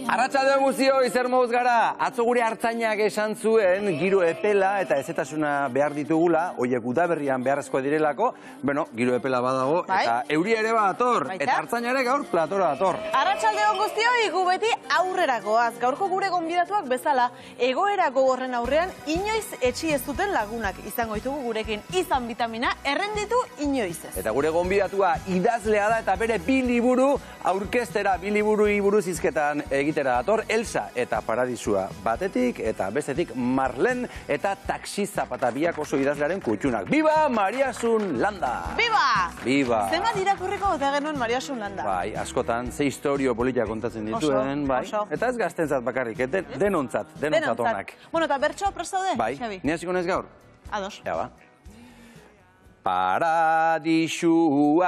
Arratsaldeon guztioi, zer moduz gara? Atzo gure artzainak esan zuen giro epela eta ezetasuna behar ditugula, horiek udaberrian beharrezkoa direlako, giro epela badago, eta euria ere badator, eta artzaina ere gaur platora dator. Arratsaldeon guztioi, gu beti aurrera goaz. Gaurko gure gonbidatuak bezala, egoera gogorren aurrean inoiz etxi ez duten lagunak izango ditugu gurekin. Izan vitamina, errenditu inoiz ez. Eta gure gonbidatua idazlea da eta bere bi liburu aurkeztera, bi liburu buruz hizketan egitera dator, Elsa eta Paradisua batetik, eta bestetik Marlen eta Taxi Zapata, biak oso idazlearen kutxunak. Biba Mariasun Landa! Biba! Biba! Zenbat irakurriko dute genuen Mariasun Landa? Bai, askotan, ze historio politia kontatzen dituen, bai. Eta ez gaztentzat bakarrik, denontzat onak. Bueno, eta bertsoa prestaude, Xabi? Bai, ni hasiko naiz gaur? Ados. Ja, ba. Paradisua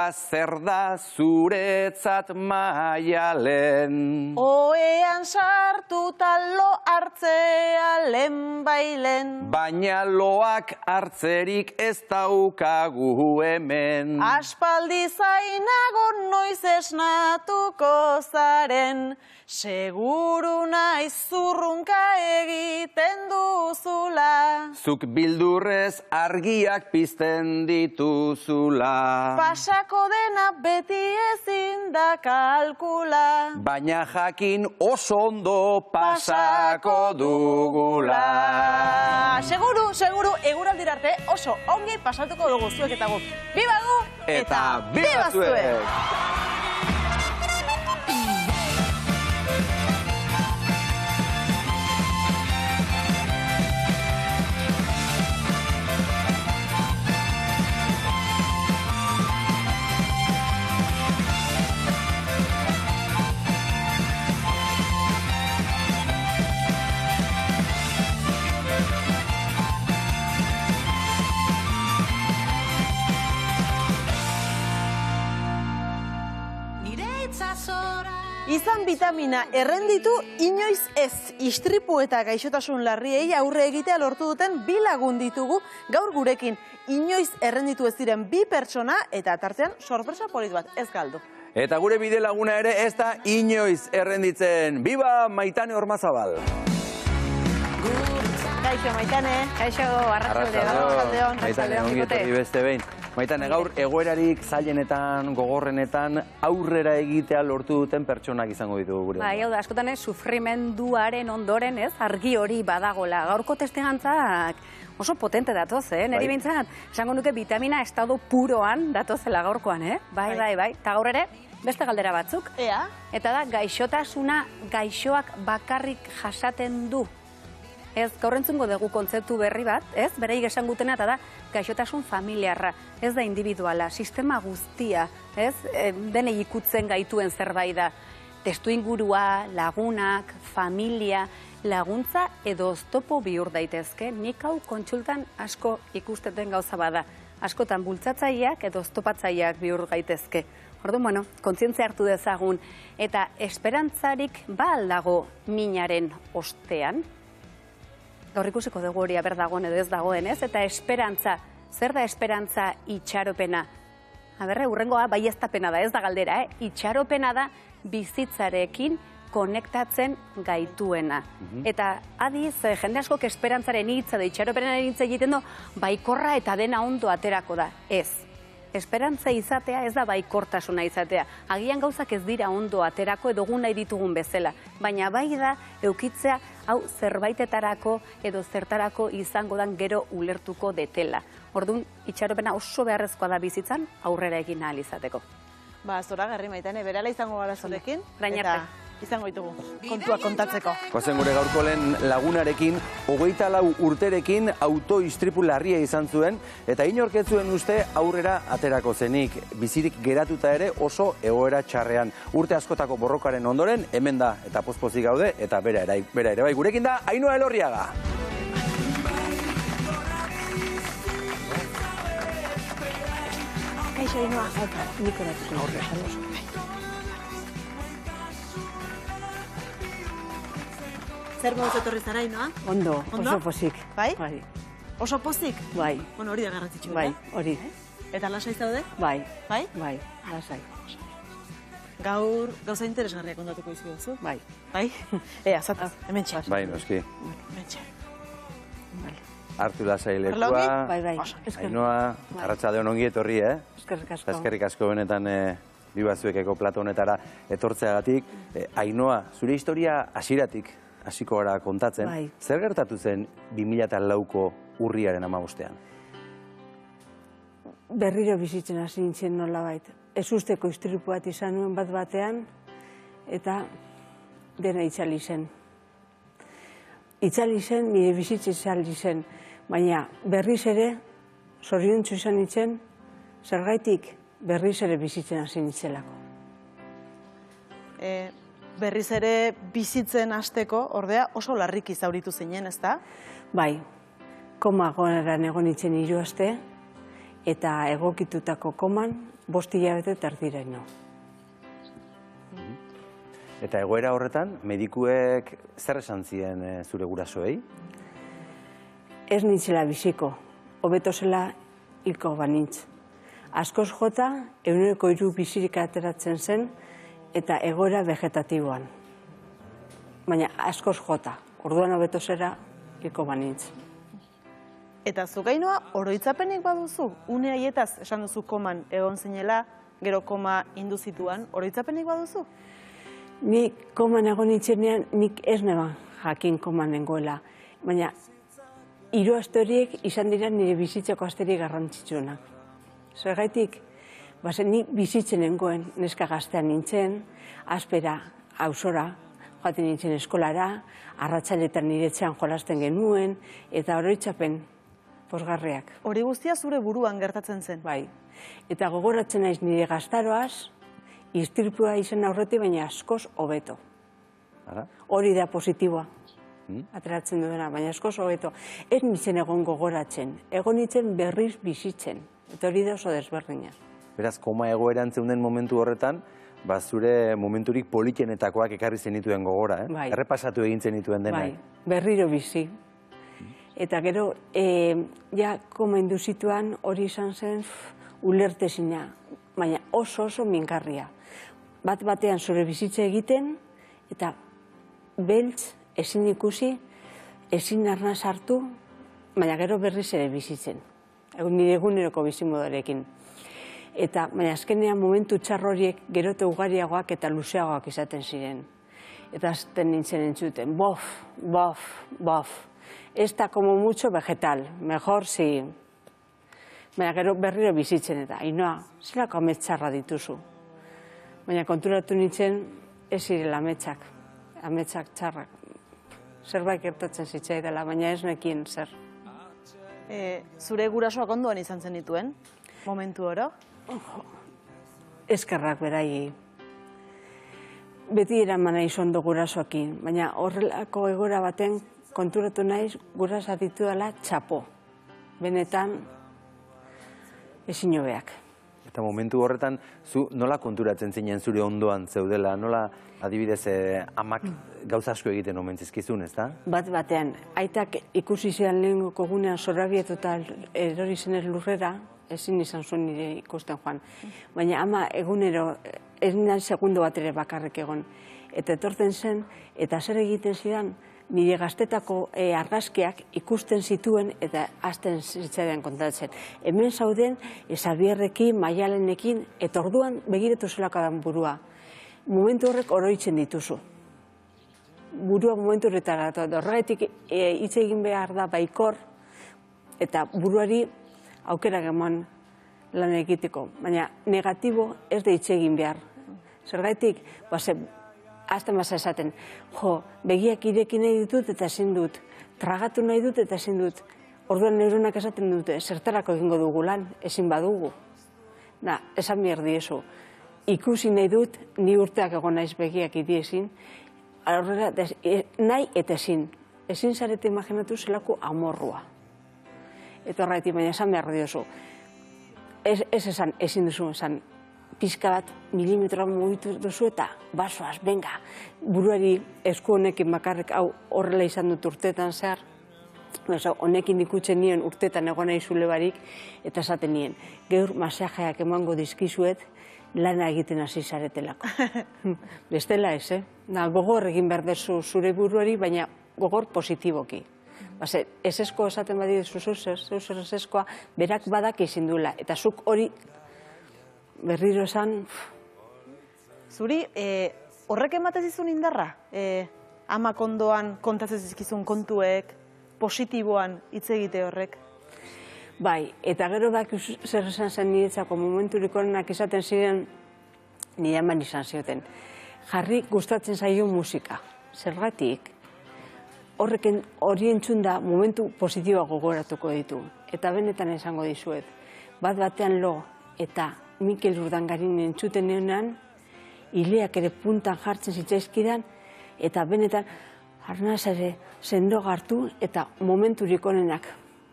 zer da zuretzat Maialen. Oean sartuta lo hartzea lehenbailen. Baina loak hartzerik ez daukagu hemen. Aspaldi zainago noiz esnatuko zaren. Seguru naiz zurrunka egiten duzula. Zuk bildurrez argiak pizten dituzula. Pasako dena beti ezin da kalkula. Baina jakin oso ondo pasako dugula. Seguru, eguraldira arte oso ongi pasatuko dugu zuek eta guk. Biba gu eta biba zuek! Izan vitamina, errenditu inoiz ez. Istripu eta gaixotasun larriei aurre egitea lortu duten bi lagun ditugu gaur gurekin. Inoiz errenditu ez diren bi pertsona eta tartean sorpresa polit bat, ez galdu. Eta gure bide laguna ere ez da inoiz errenditzen. Biba Maitane Ormazabal! Kaixo, Maitane. Kaixo, arratsaldeon. Maitane, ongi etorri beste behin. Maitane, gaur egoerarik zailenetan, gogorrenetan, aurrera egitea lortu duten pertsonak izango ditugu gure. Bai, hau da, askotan sufrimenduaren ondoren, argi hori badagola. Gaurko testegantzak oso potente datoz, niri bintzat, esango nuke vitamina estado puroan datozela gaurkoan, Bai. Ta gaur ere, beste galdera batzuk. Ea? Eta da, gaixotasuna gaixoak bakarrik jasaten du. Ez, gaur entzungo dugu kontzeptu berri bat, bereik esan gutena, eta da, gaixotasun familiarra, ez da individuala, sistema guztia, denei ikutzen gaituen zerbait da. Testu ingurua, lagunak, familia, laguntza edo oztopo bihur daitezke, nik hau kontsultan asko ikusteten gauza bada. Askotan bultzatzaileak edo oztopatzaileak bihur gaitezke. Orduan, kontzientzia hartu dezagun, eta esperantzarik ba aldago minaren ostean, gaur ikusiko dugu hori dagoen edo ez dagoen, eta esperantza, zer da esperantza itxaropena? Urrengoa baieztapena da, ez da galdera, itxaropena da bizitzarekin konektatzen gaituena. Eta adiz, jende askok esperantzaren hitza da itxaropenaren hitza egiten du, baikorra eta dena ondo aterako da, ez. Esperantza izatea ez da baikortasuna izatea. Agian gauzak ez dira ondo aterako edo gu nahi ditugun bezala. Baina bai da eukitzea hau zerbaitetarako edo zertarako izango dan gero ulertuko detela. Orduan, itxaropena oso beharrezkoa da bizitzan aurrera egin ahal izateko. Ba, zoragarri Maitane, berala izango gara zurekin. Eta izango ditugu kontua kontatzeko. Goazen gure gaurko lehen lagunarekin, 24 urterekin autoistripu larria izan zuen, eta inorketzuen uste aurrera aterako zenik. Bizirik geratuta ere oso egoera txarrean. Urte askotako borrokaren ondoren, hemen da eta pozpozik gaude, eta bera ere bai gurekin da, Ainhoa Elorriaga. Kaixo, Ainhoa. Niko zer moduz etorri zara, Ainhoa? Ondo, oso pozik. Bai? Oso pozik? Bai. Bueno, hori da garrantzitsu. Bai, hori. Eta lasai zaude? Bai. Bai? Bai, lasai. gaur gauza interesgarria kontatuko izu duzu. Bai. Bai? Zataz, hemen txe. Bai, noski. Hemen txe. Hartu lasai Arlogi? lekua, Bai. Ainhoa, arratsaldeon ongi etorri, Eskerrik asko. Eskerrik asko benetan bibazuekeko plato honetara etortzeagatik. Ainhoa, zure historia hasieratik hasiko gara kontatzen. Bai. Zer gertatu zen 2004ko urriaren 15ean? Berriro bizitzen hasi nintzen nolabait. Ez usteko istripu bat izan nuen bat batean, eta dena itzali zen. Itzali zen, nire bizitza itzali zen, baina berriz ere, zoriontsu izan nintzen, zergaitik berriz ere bizitzen hasi nintzelako. Berriz ere bizitzen hasteko, ordea oso larriki zauritu zinen, ezta? Bai, koma goneran egon nintzen 3 aste, eta egokitutako koman 5 hilabete tardiraino. Eta egoera horretan, medikuek zer esan zien zure gurasoei? Ez nintzela biziko, hobeto zela hilko banintz. Askoz jota, 103 bizirik ateratzen zen, eta egoera vegetatiboan. Baina askoz jota, orduan hobeto zela hilko banintz. Eta zugainoa, oroitzapenik baduzu? Une haietaz esan duzu koman egon zinela, gero koma induzituan, oroitzapenik baduzu? Nik koman egon nintzenean, nik ez neban jakin koman nengoela. Baina 3 aste horiek izan dira nire bizitzako asterik garrantzitsuenak. Zergaitik, nik bizitzen nengoen, neska gaztean nintzen, aspera, auzora, joaten nintzen eskolara, arratsaletan niretzean jolasten genuen, eta oroitzapen pozgarriak. Hori guztia zure buruan gertatzen zen. Bai, eta gogoratzen naiz nire gaztaroaz, istripua izan aurretik, baina askoz hobeto. Hori da positiboa, ateratzen duena, baina askoz hobeto. Ez nintzen egon gogoratzen, egon nintzen berriz bizitzen, eta hori da oso desberdina. Beraz, koma egoeran zeunden momentu horretan, zure momenturik politenetakoak ekarri zenituen gogora, Bai. Errepasatu egin zenituen dena. Bai, berriro bizi. Eta gero, koma induzituan hori izan zen ulertezina, baina oso mingarria. Bat batean zure bizitza egiten, eta beltz ezin ikusi, ezin arna sartu, baina gero berriz ere bizitzen. Nire eguneroko bizimodorekin. Eta, baina azkenean momentu txar horiek gero eta ugariagoak eta luzeagoak izaten ziren. Eta azten nintzen entzuten, bof. Ez da como mucho vegetal, mejor si... Baina gero berriro bizitzen eta, Ainhoa, zelako amets txarra dituzu. Baina konturatu nintzen, ez zirela ametsak txarrak. Zerbait gertatzen zitzai dela, baina ez nekien zer. Zure gurasoak ondoan izan zen dituen, momentu oro? Eskerrak beraiei. Beti eraman naiz ondo gurasoekin, baina horrelako egoera baten konturatu naiz gurasa ditu dela txapo. Benetan, ezin hobeak. Eta momentu horretan, zu nola konturatzen zinen zure ondoan zeudela, nola adibidez amak gauza asko egiten omen zizkizun, ez da? Bat batean, aitak ikusi zidan lehengoko gunean zorabietuta erori zenez lurrera, ezin izan zuen nire ikusten joan. Baina ama egunero, ez nire segundo bat ere bakarrik egon. Eta etorten zen, eta zer egiten zidan, nire gaztetako argazkiak ikusten zituen eta hasten zitzaidan kontatzen. Hemen zauden, Xabierrekin, Maialenekin, eta orduan begiratu zelakadan burua. Momentu horrek oroitzen dituzu. Burua momentu horretara. Horregatik hitz egin behar da baikor, eta buruari aukera eman lan egiteko. Baina negatibo ez da hitz egin behar. Zergatik, azten basa esaten, begiak ireki nahi ditut eta ezin dut, tragatu nahi dut eta ezin dut. Orduan neuronak esaten dute, zertarako egingo dugu lan, ezin badugu. Esan behar diezu, ikusi nahi dut, ni urteak egon naiz begiak idiezin, nahi eta ezin. Ezin zarete imaginatu zelako amorrua. Eta horretik, baina esan behar diozu. Ez esan, ezin duzu, esan, pizka bat milimetroa mugitu duzu eta basoaz, venga, buruari esku honekin bakarrik hau horrela izan dut urtetan zehar, honekin ikutzen nien urtetan egon nahi zule barik, eta esaten nien, geur masajeak emango dizkizuet, lana egiten hasi zaretelako. Bestela ez, gogor egin behar dezu zure buruari, baina gogor positiboki. Esesko esaten badizu zeuzer eseskoa, berak badak izin duela. Eta zuk hori berriro esan... Zuri, horrek ematen zizun indarra? Amak ondoan kontatzen zizkizun kontuek, positiboan hitz egite horrek? Bai, eta gero bak zer esan zen niretzako momenturik onenak izaten ziren nire aman izan zioten. Jarri gustatzen zaio musika. Zergatik, hori entzun da momentu positiboa gogoratuko ditu. Eta benetan esango dizuet. Bat batean lo eta Mikel Urdangarin entzuten neonan, hileak ere puntan jartzen zitzaizkidan, eta benetan arnaz ere sendo hartu eta momenturik onenak,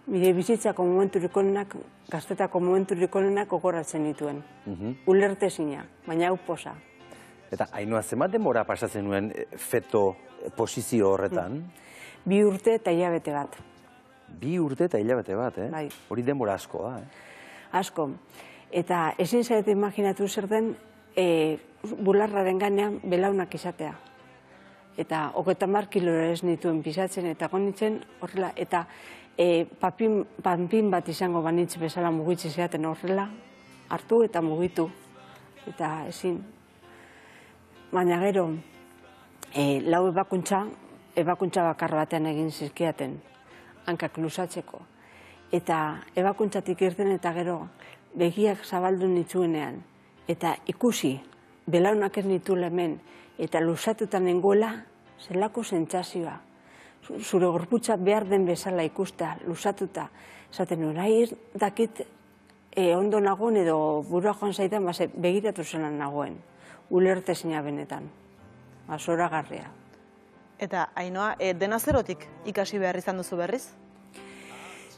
nire bizitzako momenturik onenak, gaztetako momenturik onenak gogoratzen dituen. Ulertezina, baina hau posa. Eta Ainhoa, zenbat denbora pasatzen nuen feto posizio horretan? 2 urte eta hilabete bat. 2 urte eta hilabete bat, eh? Bai. Hori denbora asko da, Asko. Eta ezin zaret imaginatu zer den bularraren ganean belaunak izatea. Eta 30 kilora ez nituen pisatzen eta gonitzen horrela. Eta panpin bat izango banitz bezala mugitzen zeaten horrela, hartu eta mugitu. Eta ezin. Baina gero, lau ebakuntza bakar batean egin zizkiaten, hankak luzatzeko. Eta ebakuntzatik irten eta gero, begiak zabaldu nitzuenean. Eta ikusi, belaunak ez nitu hemen, eta luzatuta nengoela, zelako sentsazioa. Zure gorputza behar den bezala ikustea, luzatuta. Zaten orai ez dakit ondo nagoen edo burua joan zaitan, begiratu zelan nagoen. Ulertezina benetan. Zoragarria. Eta Ainhoa, dena zerotik ikasi behar izan duzu berriz?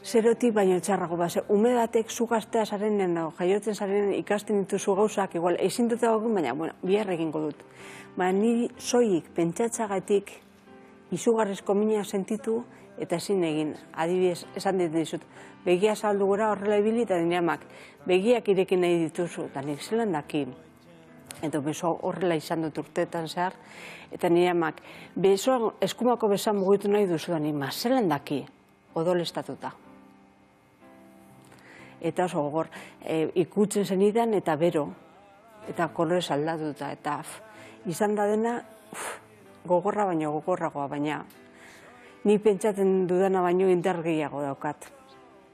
Zerotik baino txarrago, ume batek zu gaztea zarenean dago, jaiotzen zarenean ikasten dituzu gauzak, igual, ezin dut dagoen, baina, bihar egingo dut. Baina niri soilik pentsatzagatik izugarrizko mina sentitu eta ezin egin. Adibidez, esan dizut, begia zabaldu gora horrela ibili eta nire amak, begiak irekin nahi dituzu, eta nik zelan daki. Eta beso horrela izan dut urteetan zehar, eta nire amak, besoan eskumako besan mugitu nahi duzu da nima, zelan daki, odolestatuta. Eta oso gogor, ikutzen zenidan eta bero, eta kolorez aldatuta, eta izan da dena gogorra baino gogorragoa, baina ni pentsatzen dudana baino indar gehiago daukat.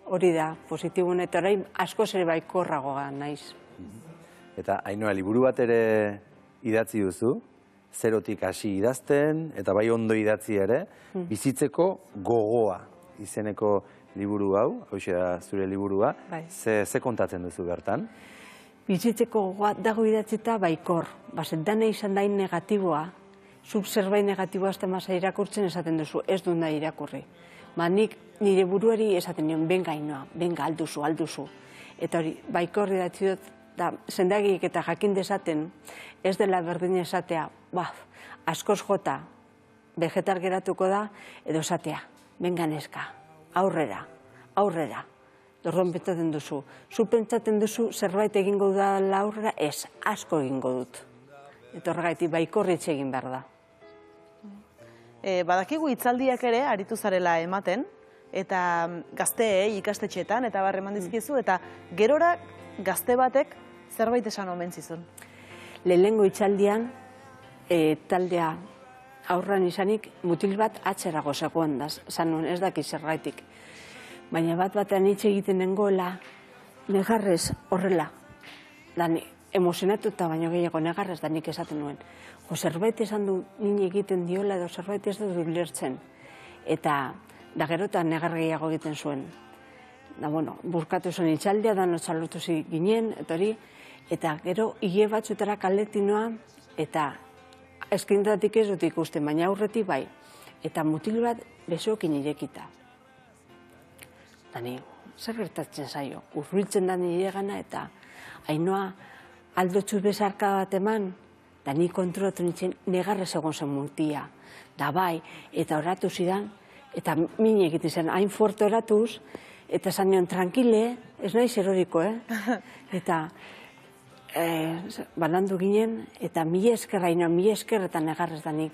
Hori da, positibun eta orain askoz ere baikorragoa naiz. Eta Ainhoa, liburu bat ere idatzi duzu, zerotik hasi idazten, eta bai ondo idatzi ere, bizitzeko gogoa izeneko liburu hau, hauxe da zure liburua, ze kontatzen duzu bertan? Bizitzeko gogoa dago idatzita baikor, dana izan dain negatiboa, zuk zerbait negatiboa azten masa irakurtzen esaten duzu, ez dut da irakurri. Nik nire buruari esaten nion, benga Ainhoa, benga alduzu. Eta hori, baikor idatzi dut, da zendagik eta jakin dezaten, ez dela berdin esatea, askoz jota, vegetar geratuko da, edo esatea, benga neska, aurrera. Orduan pentsatzen duzu. Zu pentsatzen duzu zerbait egingo da aurrera, ez, asko egingo dut. Eta horregaitik baikorritz egin behar da. Badakigu hitzaldiak ere aritu zarela ematen, eta gazteei ikastetxeetan, eta barre eman dizkizu, eta gerora gazte batek zerbait esan omen zizun. Lehenengo hitzaldian, taldea aurran izanik, mutil bat atzerago zegoen da, zanun ez daki zergaitik. Baina batean hitz egiten nengoela, negarrez horrela, emozionatuta baino gehiago negarrez da nik esaten nuen. Zerbait esan du nini egiten diola edo zerbait ez dut ulertzen. Eta da gerotan negar gehiago egiten zuen. Burkatu zuen hitzaldea, dano txalotu ginen, eta gero hile batzutara kaletinoa, eta eskintatik ez dut ikusten, baina aurretik bai. Eta mutil bat besoekin irekita. Zer gertatzen zaio, urbiltzen da nire gana, eta Ainhoa aldotzu bezarka bat eman, da ni kontrolatu nintzen negarrez egon zen mutia. Da bai, eta oratu zidan, eta min egiten zen, hain fuerte oratuz, eta zan nion, tranquile, ez nahi zeroriko, Eta balandu ginen, eta mi esker, Ainhoa, mi esker eta negarrez da nik.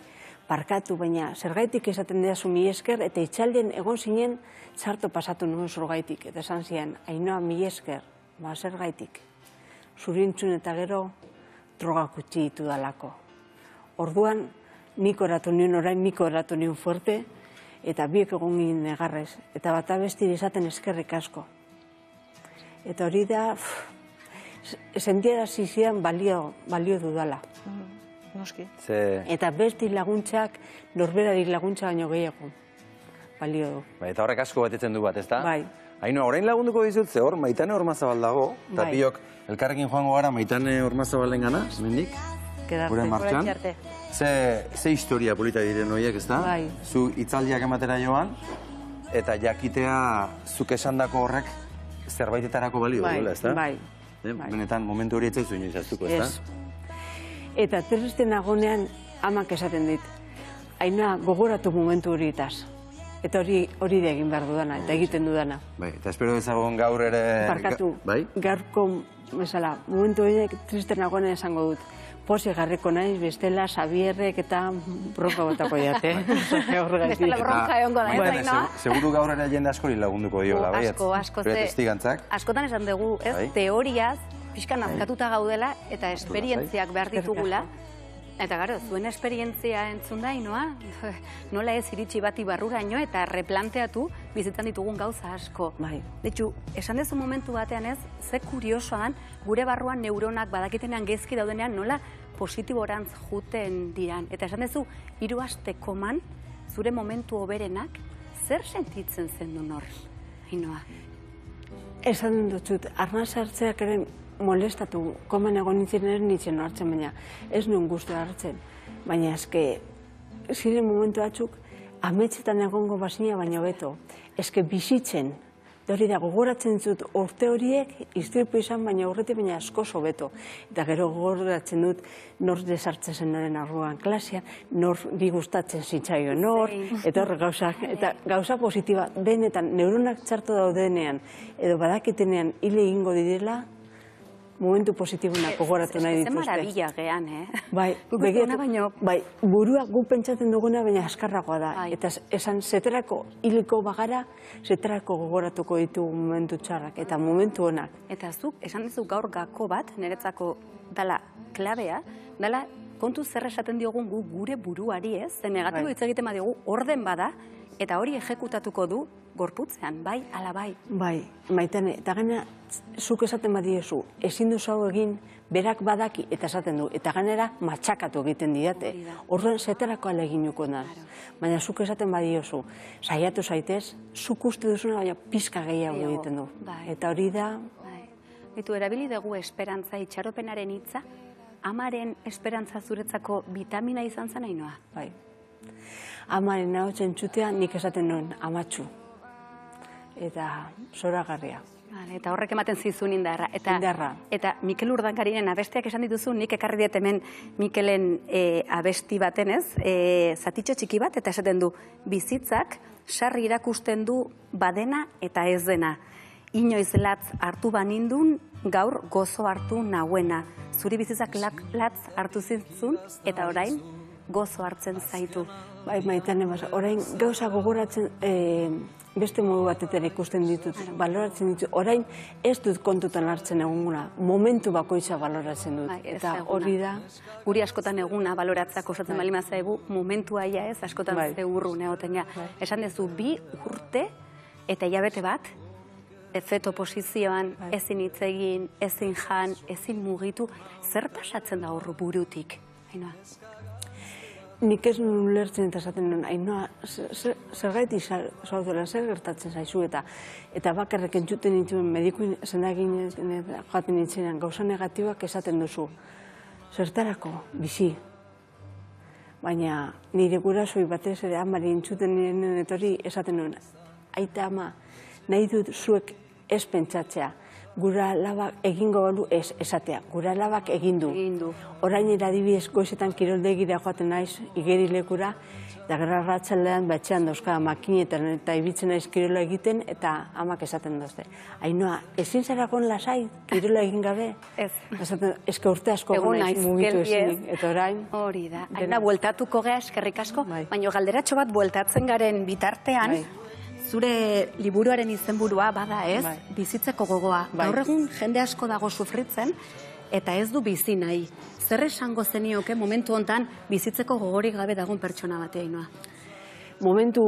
Barkatu, baina zergaitik esaten dedazu mi esker, eta itxalden egon zinen txarto pasatu nuen zurgaitik. Eta esan zian, Ainhoa, mi esker, zergaitik. Zurintzun eta gero drogak utzi ditu dalako. Orduan, nik oratu nion orain, nik oratu nion fuerte, eta biek egon ginen negarrez. Eta bat abestiri esaten eskerrik asko. Eta hori da, sentiera zizian balio dudala. Noski. Eta besti laguntzak, norberari laguntza baino gehiago balio du. Eta horrek asko batetzen du bat, ez da? Bai. Ainhoa, orain lagunduko dizut, ze hor, Maitane Ormazabal dago, eta biok elkarrekin joango gara Maitane Ormazabalen gana, mendik, gure martxan. Ze historia polita diren horiek, ez da? Bai. Zu hitzaldiak ematera joan, eta jakitea zuk esandako horrek zerbaitetarako balio duela, ez da? Bai. Benetan, momentu hori etzaizu inoiz aztuko, ez da? Eta tristen agonean amak esaten dit. Ainhoa, gogoratu momentu horietaz. Eta hori da egin behar dudana, eta egiten dudana. Bai, eta espero dezagon gaur ere... Barkatu, gaurko, mesela, momentu horiek tristen agonean esango dut. Posi garriko naiz, bestela, Xabierrek eta bronka botako jate. Bestela bronka egongo da, ez Ainhoa? Seguru gaur ere jende askori lagunduko diola, bai? Asko, askotan esan dugu, ez, teoriaz, pixka nazkatuta gaudela eta esperientziak behar ditugula. Eta gero, zuen esperientzia entzun da, Ainhoa, nola ez iritsi bati barruraino eta replanteatu bizitzan ditugun gauza asko. Detxu, esan dezu momentu batean ez, ze kuriosoan, gure barruan neuronak badakitenean gezki daudenean nola positiborantz juten diran. Eta esan dezu, 3 aste koman, zure momentu hoberenak, zer sentitzen zen du nor, Ainhoa? Esan dutxut, arnaz hartzeak ere molestatu, koman egon nintzen ere nintzen hartzen, baina ez nuen guztu hartzen. Baina eske, ziren momentu batzuk, ametsetan egongo bazina baina beto. Eske bizitzen, hori da, gogoratzen dut urte horiek, istripu izan, baina urreti baina asko beto. Eta gero gogoratzen dut, nor desartzen zen noren arruan klasean, nor bi gustatzen zitzaio nor, eta horre gauzak, eta gauza positiba denetan, neuronak txarto daudenean, edo badakitenean hile egingo direla, momentu positibunak gogoratu nahi dituzte. Ze marabila gehan, Bai, burua gu pentsatzen duguna, baina askarragoa da. Eta esan, zeterako hiliko bagara, zeterako gogoratuko ditugu momentu txarrak, eta momentu honak. Eta zuk, esan dizu gaur gako bat, niretzako dala klabea, dala kontu zer esaten diogun gu gure buruari ez, ze negatibo hitz egiten badiogu orden bada, eta hori ejekutatuko du gorputzean, bai, ala bai. Bai, Maitane, eta gainera, zuk esaten badiezu, ezin duzu hau egin, berak badaki eta esaten du, eta gainera matxakatu egiten didate. Orduan zeterako aleginuko da. Baina zuk esaten badiozu, saiatu zaitez, zuk uste duzuna, baina pizka gehiago egiten du. Eta hori da... Eta erabili dugu esperantza itxaropenaren hitza, amaren esperantza zuretzako vitamina izan zen, Ainhoa? Bai. Amaren ahotzen txutea nik esaten nuen, amatxu. Eta zoragarria. Eta horrek ematen zizun indarra. Indarra. Eta Mikel Urdangarinen abestiak esan dituzu, nik ekarri diet hemen Mikelen abesti baten ez, zatitxo txiki bat, eta esaten du, bizitzak sarri irakusten du badena eta ez dena. Inoiz latz hartu banindun, gaur gozo hartu nauena. Zuri bizitzak latz hartu zintzun, eta orain gozo hartzen zaitu. Bai, Maitane, orain gauza gogoratzen beste modu batetera ikusten ditut, baloratzen ditut. Orain ez dut kontutan hartzen eguna, momentu bakoitza baloratzen dut. Eta hori da... Guri askotan eguna baloratzak osatzen bali mazaigu, momentua ia ez, askotan ze urrun egoten ja. Esan dezu, 2 urte eta hilabete bat, feto posizioan, ezin hitz egin, ezin jan, ezin mugitu, zer pasatzen da hor burutik, Ainhoa? Nik ez nuen ulertzen eta esaten nuen, Ainhoa, zergaiti zaudela, zer gertatzen zaizu eta bakarrek entzuten nintzen medikuin zendagin joaten nintzenean gauza negatibak esaten duzu. Zertarako, bizi. Baina nire gurasoi batez ere amari entzuten nirenean etori esaten nuen, aita ama, nahi dut zuek ez pentsatzea, gura labak egingo balu esatea, gura labak egin du. Orain adibidez goizetan kiroldegira joaten naiz, igerilekura, eta gero arratsaldean batxean dauzka makinetan eta ibitzen naiz kirola egiten, eta amak esaten dozte. Ainhoa, ezin zaragon lasai, kirola egin gabe? Ez. Eske urte asko naiz mugitu ezinik, eta orain... Hori da. Aina, bueltatuko gea eskerrik asko, baina galderatxo bat bueltatzen garen bitartean, zure liburuaren izenburua bada ez, bizitzeko gogoa. Gaur egun jende asko dago sufritzen, eta ez du bizi nahi. Zer esango zenioke momentu hontan bizitzeko gogorik gabe dagoen pertsona batea, Ainhoa? Momentu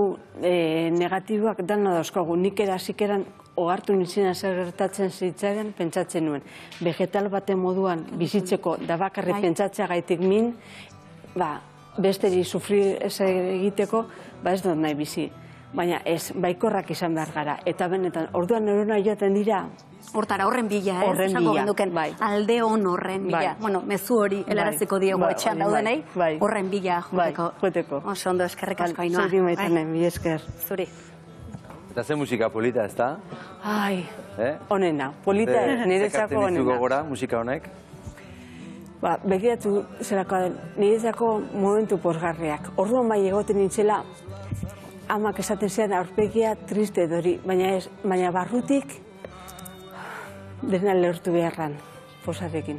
negatiboak dana dauzkagu. Nik hasieran ohartu nintzen zer gertatzen zitzaidan pentsatzen nuen. Vegetal baten moduan bizitzeko da bakarrik pentsatzea gaitik min, besteri sufrir ez egiteko, ez dut nahi bizi. Baina ez, baikorrak izan behar gara. Eta benetan, orduan neurona joaten dira. Hortara, horren bila, ez? Horren bila, alde hon horren bila. Bueno, mezu hori helaraziko diego etxean daudenei, horren bila joateko. Oso ondo, eskerrik asko, Ainhoa. Zuri maitanen, bi esker. Zuri. Eta ze musika polita, ez da? Ai, onena. Polita, niretzako onena. Zekartzen dizu gogora, musika honek? Begiratu zerako, niretzako momentu pozgarriak. Orduan bai egoten nintzela, amak esaten zean aurpegia triste dori, baina barrutik dena lehortu beharran, posarekin.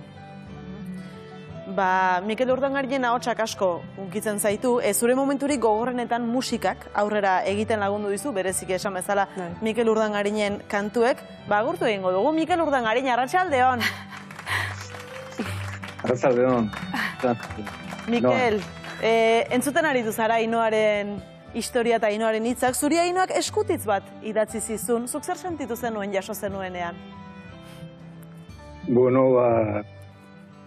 Mikel Urdangarinen ahotsak asko hunkitzen zaitu, zure momenturik gogorrenetan musikak aurrera egiten lagundu dizu, berezik esan bezala Mikel Urdangarinen kantuek. Agurtu egingo dugu, Mikel Urdangarin, arratsaldeon. Arratsaldeon. Mikel, entzuten aritu zara Ainhoaren historia eta Ainhoaren hitzak, zuri Ainhoak eskutitz bat idatzi zizun, zuk zer sentitu zenuen jaso zenuenean? Bueno,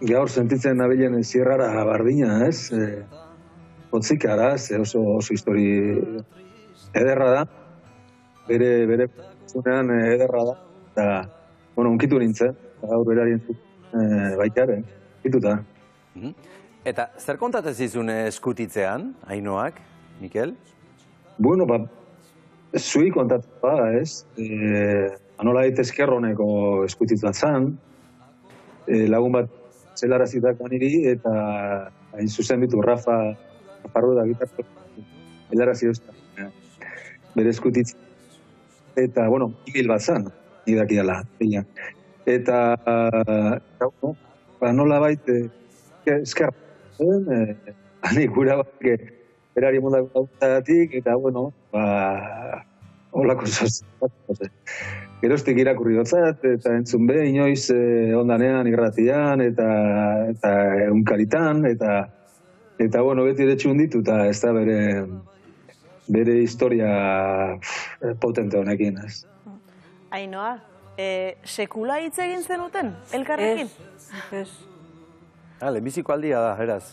gaur sentitzen nabilen zierrara bardina, ez? Potzikara, oso histori ederra da, bere zunean ederra da, eta, unkitu nintzen, gaur berarien baitaren, unkituta. Eta zer kontatzen zizun eskutitzean, Ainhoak, Mikel? Bueno, zui kontatzen ez? Anola ezkerroneko eskutitza zan, lagun bat zelarazitak niri, eta hain zuzen bitu Rafa Rueda gitarra helarazi duzta. Bere eskutitza. Eta, Mikel bat zan, nidakiala. Eta, nola bait, eskerra. Hanik gura bat, berari mundak gautatik, eta, holako zozatzen. Geroztik irakurri dotzat, eta entzun be, inoiz ondanean, irratian, eta eunkaritan, eta beti ere txunditu, eta ez da bere historia potente honekin. Ainhoa, sekula hitz egin zenuten, elkarrekin? Ez. Lehenbiziko aldia da, eraz.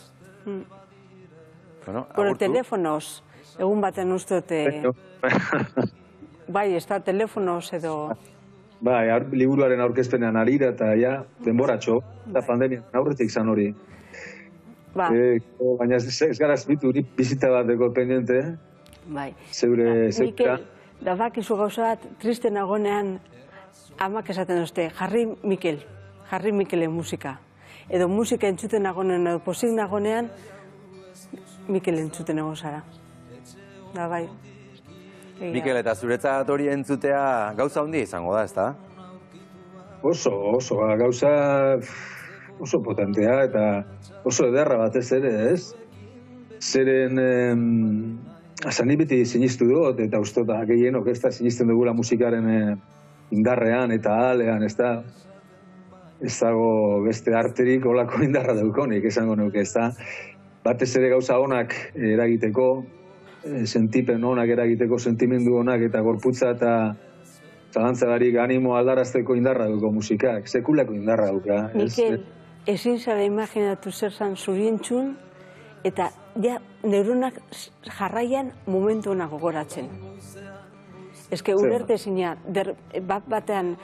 Telefonoz, egun baten ustote... Bai, ez da, telefonoz edo... Bai, liburuaren aurkezpenean arira eta denboratxo, eta pandemian aurretik zan hori. Baina ez gara azbitu bizita bateko pendiente, zeure... Mikel, da bakizu gauza bat, triste nagonean, amak esaten duzte, jarri Mikelen musika. Edo musika entzuten nagonean, edo pozik nagonean, Mikel entzuten egon zara. Da, bai. Mikel, eta zuretzat hori entzutea gauza handia izango da, ez da? Oso, gauza oso potentea eta oso ederra batez ere, ez? Zeren, azani beti sinistu dut, eta ustota gehienok ez da sinisten dugula musikaren indarrean eta alean, ez da? Ez dago beste arterik olako indarra daukonik, esango nuke, ez da? Batez ere gauza onak eragiteko, sentipen onak eragiteko, sentimendu onak eta gorputza eta zalantzabarik animo aldarazteko indarra duko musikak, sekulako indarra duka. Mikel, ezin zara imaginatu zer zan zurientzun eta neuronak jarraian momentu onak gogoratzen. Ezke ulerte zina, bat batean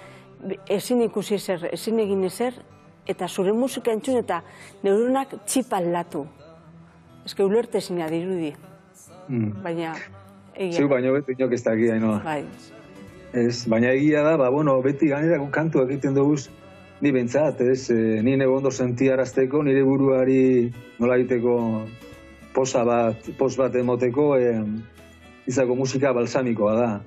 ezin ikusi ezer, ezin egin ezer, eta zure musika entzun eta neuronak txipaldatu. Ezke ulerte zina dirudi. Baina... Zeu baino beti inok ez daki, Ainhoa. Bai. Ez, baina egia da, beti gainerako kantu egiten dugu, ni bentsat, ez, ni nego ondo sentiarazteko, nire buruari nola egiteko poz bat emoteko, izako musika balsamikoa da.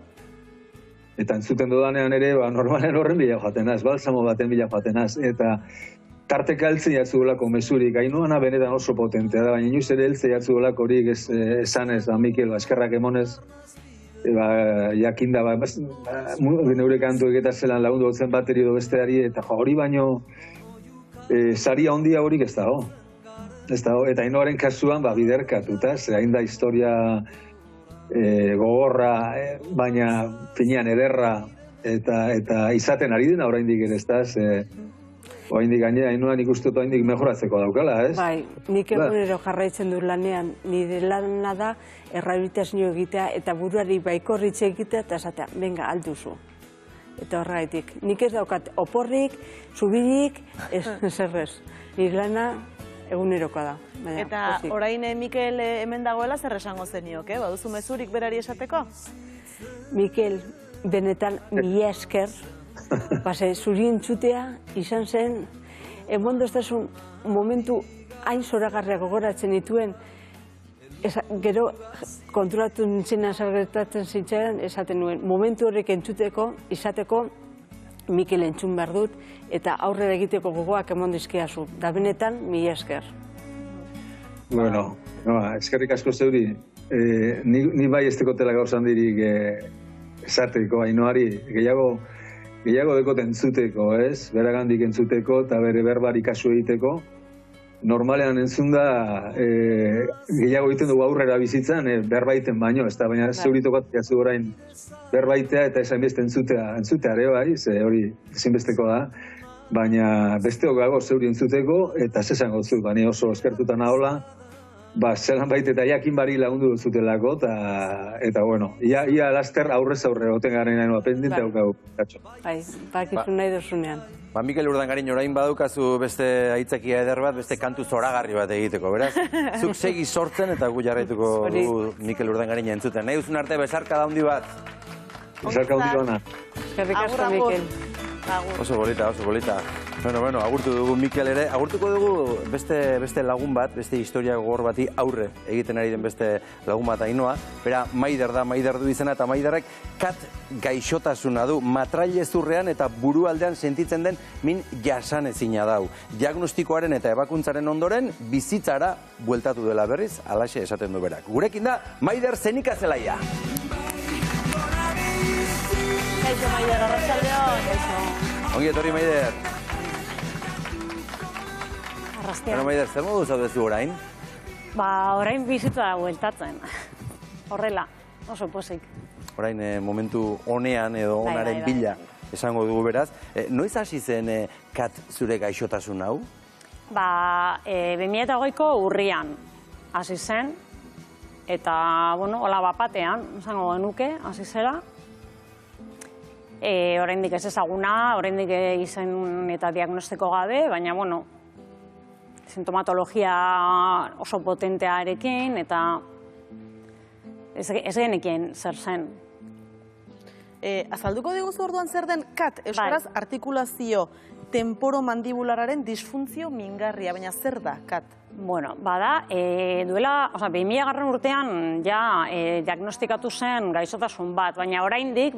Eta entzuten dudanean ere, normalen horren bila joaten az, balsamo baten bila joaten az, eta tarteka heltzen jatzuolako mesurik, Ainhoana benetan oso potentea da, baina inoiz ere heltzen jatzuolako horik esanez, Mikel, eskerrak emonez, jakinda, neure kantu egeta zelan lagundu gotzen bateri edo besteari, eta hori baino saria handia horik ez dago. Eta Ainhoaren kasuan biderkatuta, hain da historia gogorra, baina finean ederra, eta izaten ari dena oraindik ere, ez da, oraindik gainera, Ainhoan ikusten dut oraindik mejoratzeko daukala, ez? Bai, nik egunero jarraitzen dut lanean, nire lana da errehabilitazio egitea eta buruari baikorritze egitea eta esatea, venga, alduzu. Eta horregaitik, nik ez daukat oporrik, zubirik, zerrez. Nire lana egunerokoa da. Eta orain Mikel hemen dagoela zer esango zenioke, baduzu mezurik berari esateko? Mikel, benetan mila esker, zuri entzutea izan zen, emondoztasun momentu hain zoragarriak gogoratzen dituen, gero konturatu nintzen azalgertatzen zintzaren, esaten nuen, momentu horrek entzuteko, izateko, Mikel entzun behar dut, eta aurrera egiteko gogoak emondizkiazu. Da benetan, mila esker. Bueno, eskerrik asko zeuri. Ni bai ez tekotela gauzan dirik esateko Ainhoari, gehiago dekot entzuteko, ez? Beragandik entzuteko eta bere berbari kasu egiteko. Normalean entzun da, gehiago egiten dugu aurrera bizitzan, berbaiten baino, ez da, baina zeuritokat jatzu orain berbaitea eta esan beste entzutea ere bai, ze hori ezinbesteko da, baina besteok gago zeuri entzuteko eta zesango zu, bani oso eskertuta nahola, zelan baita eta jakin bari lagundu zutelako, eta bueno, ia laster aurrez aurre oten garen Ainhoa pendente daukagu, katxo. Bai, bakizu nahi dozunean. Mikel Urdangarin orain badukazu beste aitzakia eder bat, beste kantu zoragarri bat egiteko, beraz? Zuk segi sortzen eta gu jarraituko dugu Mikel Urdangarin entzuten. Nahi duzun arte, besarka da handi bat. Besarka handi bana. Eskerrik asko, Mikel. Oso bolita. Bueno, agurtu dugu Mikel ere. Agurtuko dugu beste lagun bat, beste historia gogor bati aurre egiten ari den beste lagun bat Ainhoa. Bera, Maider da, Maider du izena, eta Maiderrek kat gaixotasuna du. Matrailezurrean eta burualdean sentitzen den min jasanezina dau. Diagnostikoaren eta ebakuntzaren ondoren bizitzara bueltatu dela berriz, alaxe esaten du berak. Gurekin da, Maider Zenikazelaia. Kaixo, Maider, arratsaldeon. Ongi etorri, Maider. Arrastean. Maider, zer modu zaudezu orain? Orain bizitza bueltatzen. Horrela, oso pozik. Orain momentu honean edo onaren bila esango dugu beraz. Noiz hasi zen kat zure gaixotasun hau? 2008ko urrian hasi zen, eta, hola bapatean, esango genuke, hasi zela. Oraindik ez ezaguna, oraindik izen eta diagnostiko gabe, baina, sintomatologia oso potentearekin, eta ez genekien zer zen. Azalduko diguzu orduan zer den kat, euskaraz artikulazio temporomandibulararen disfuntzio mingarria, baina zer da kat? Bada, duela, 2000 urtean ja diagnostikatu zen gaixotasun bat, baina oraindik,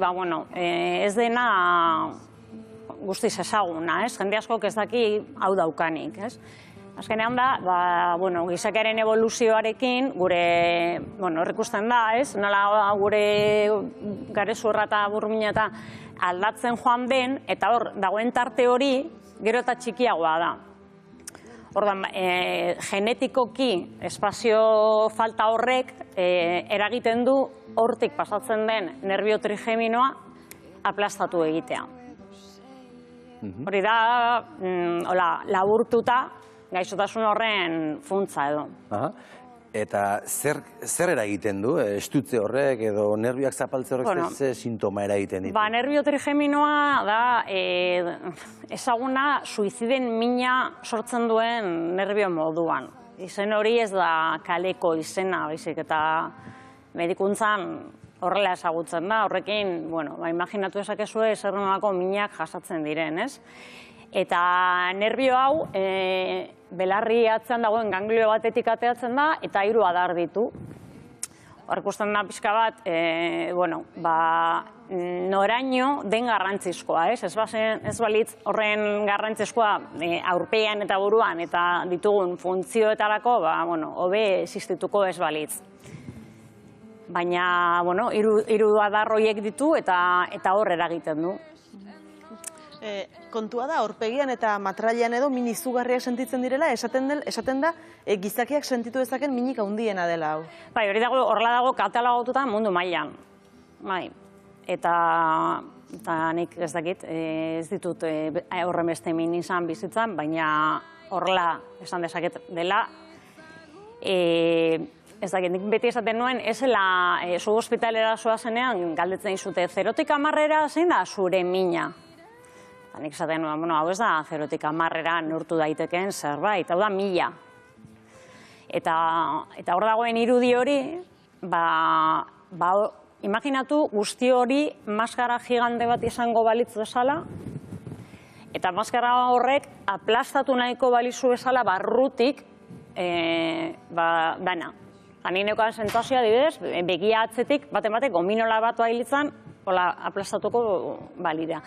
ez dena guztiz ezaguna, jende askok ez daki hau daukanik, ez? Azkenean da, gizakiaren evoluzioarekin, gure, hor ikusten da, ez? Nola gure garezurra eta burmina eta aldatzen joan den, eta hor, dagoen tarte hori, gero eta txikiagoa da. Ordan, genetikoki espazio falta horrek eragiten du hortik pasatzen den nerbio trigeminoa aplastatu egitea. Hori da, laburtuta, gaixotasun horren funtza edo. Eta zer eragiten du? Estutze horrek edo nerbioak zapaltze horrek ze sintoma eragiten ditu? Nerbio trigeminoa da ezaguna suiziden mina sortzen duen nerbio moduan. Izen hori ez da kaleko izena, baizik eta medikuntzan horrela ezagutzen da, horrekin, bueno, imaginatu ezakezue zer nolako minak jasatzen diren, ez? Eta nerbio hau, belarri atzean dagoen ganglio batetik ateatzen da, eta 3 adar ditu. Hor ikusten da pixka bat, bueno, noraino den garrantzizkoa, ez? Ez balitz horren garrantzizkoa aurpean eta buruan eta ditugun funtzioetarako, bueno, hobe existituko ez balitz. Baina, bueno, 3 adar horiek ditu eta hor eragiten du. Kontua da, aurpegian eta matrailan edo min izugarriak sentitzen direla, esaten da gizakiak sentitu dezaken minik handiena dela hau. Bai, hori dago, horrela dago katalogotuta mundu mailan. Bai, eta nik ez dakit, ez ditut horren beste min izan bizitzan, baina horrela esan dezaket dela. Ez dakit, nik beti esaten nuen, ezela zu hospitalera zoazenean galdetzen izute, 0tik 10 zein da zure mina? Nik esaten nuen, bueno, hau ez da 0tik 10 neurtu daitekeen zerbait, hau da 1000. Eta hor dagoen irudi hori, imaginatu guzti hori maskara gigante bat izango balitz bezala, eta maskara horrek aplastatu nahiko balizu bezala barrutik dana. Ni neukan sentazioa adibidez, begia atzetik, baten gominola bat bailitzan, aplastatuko balira.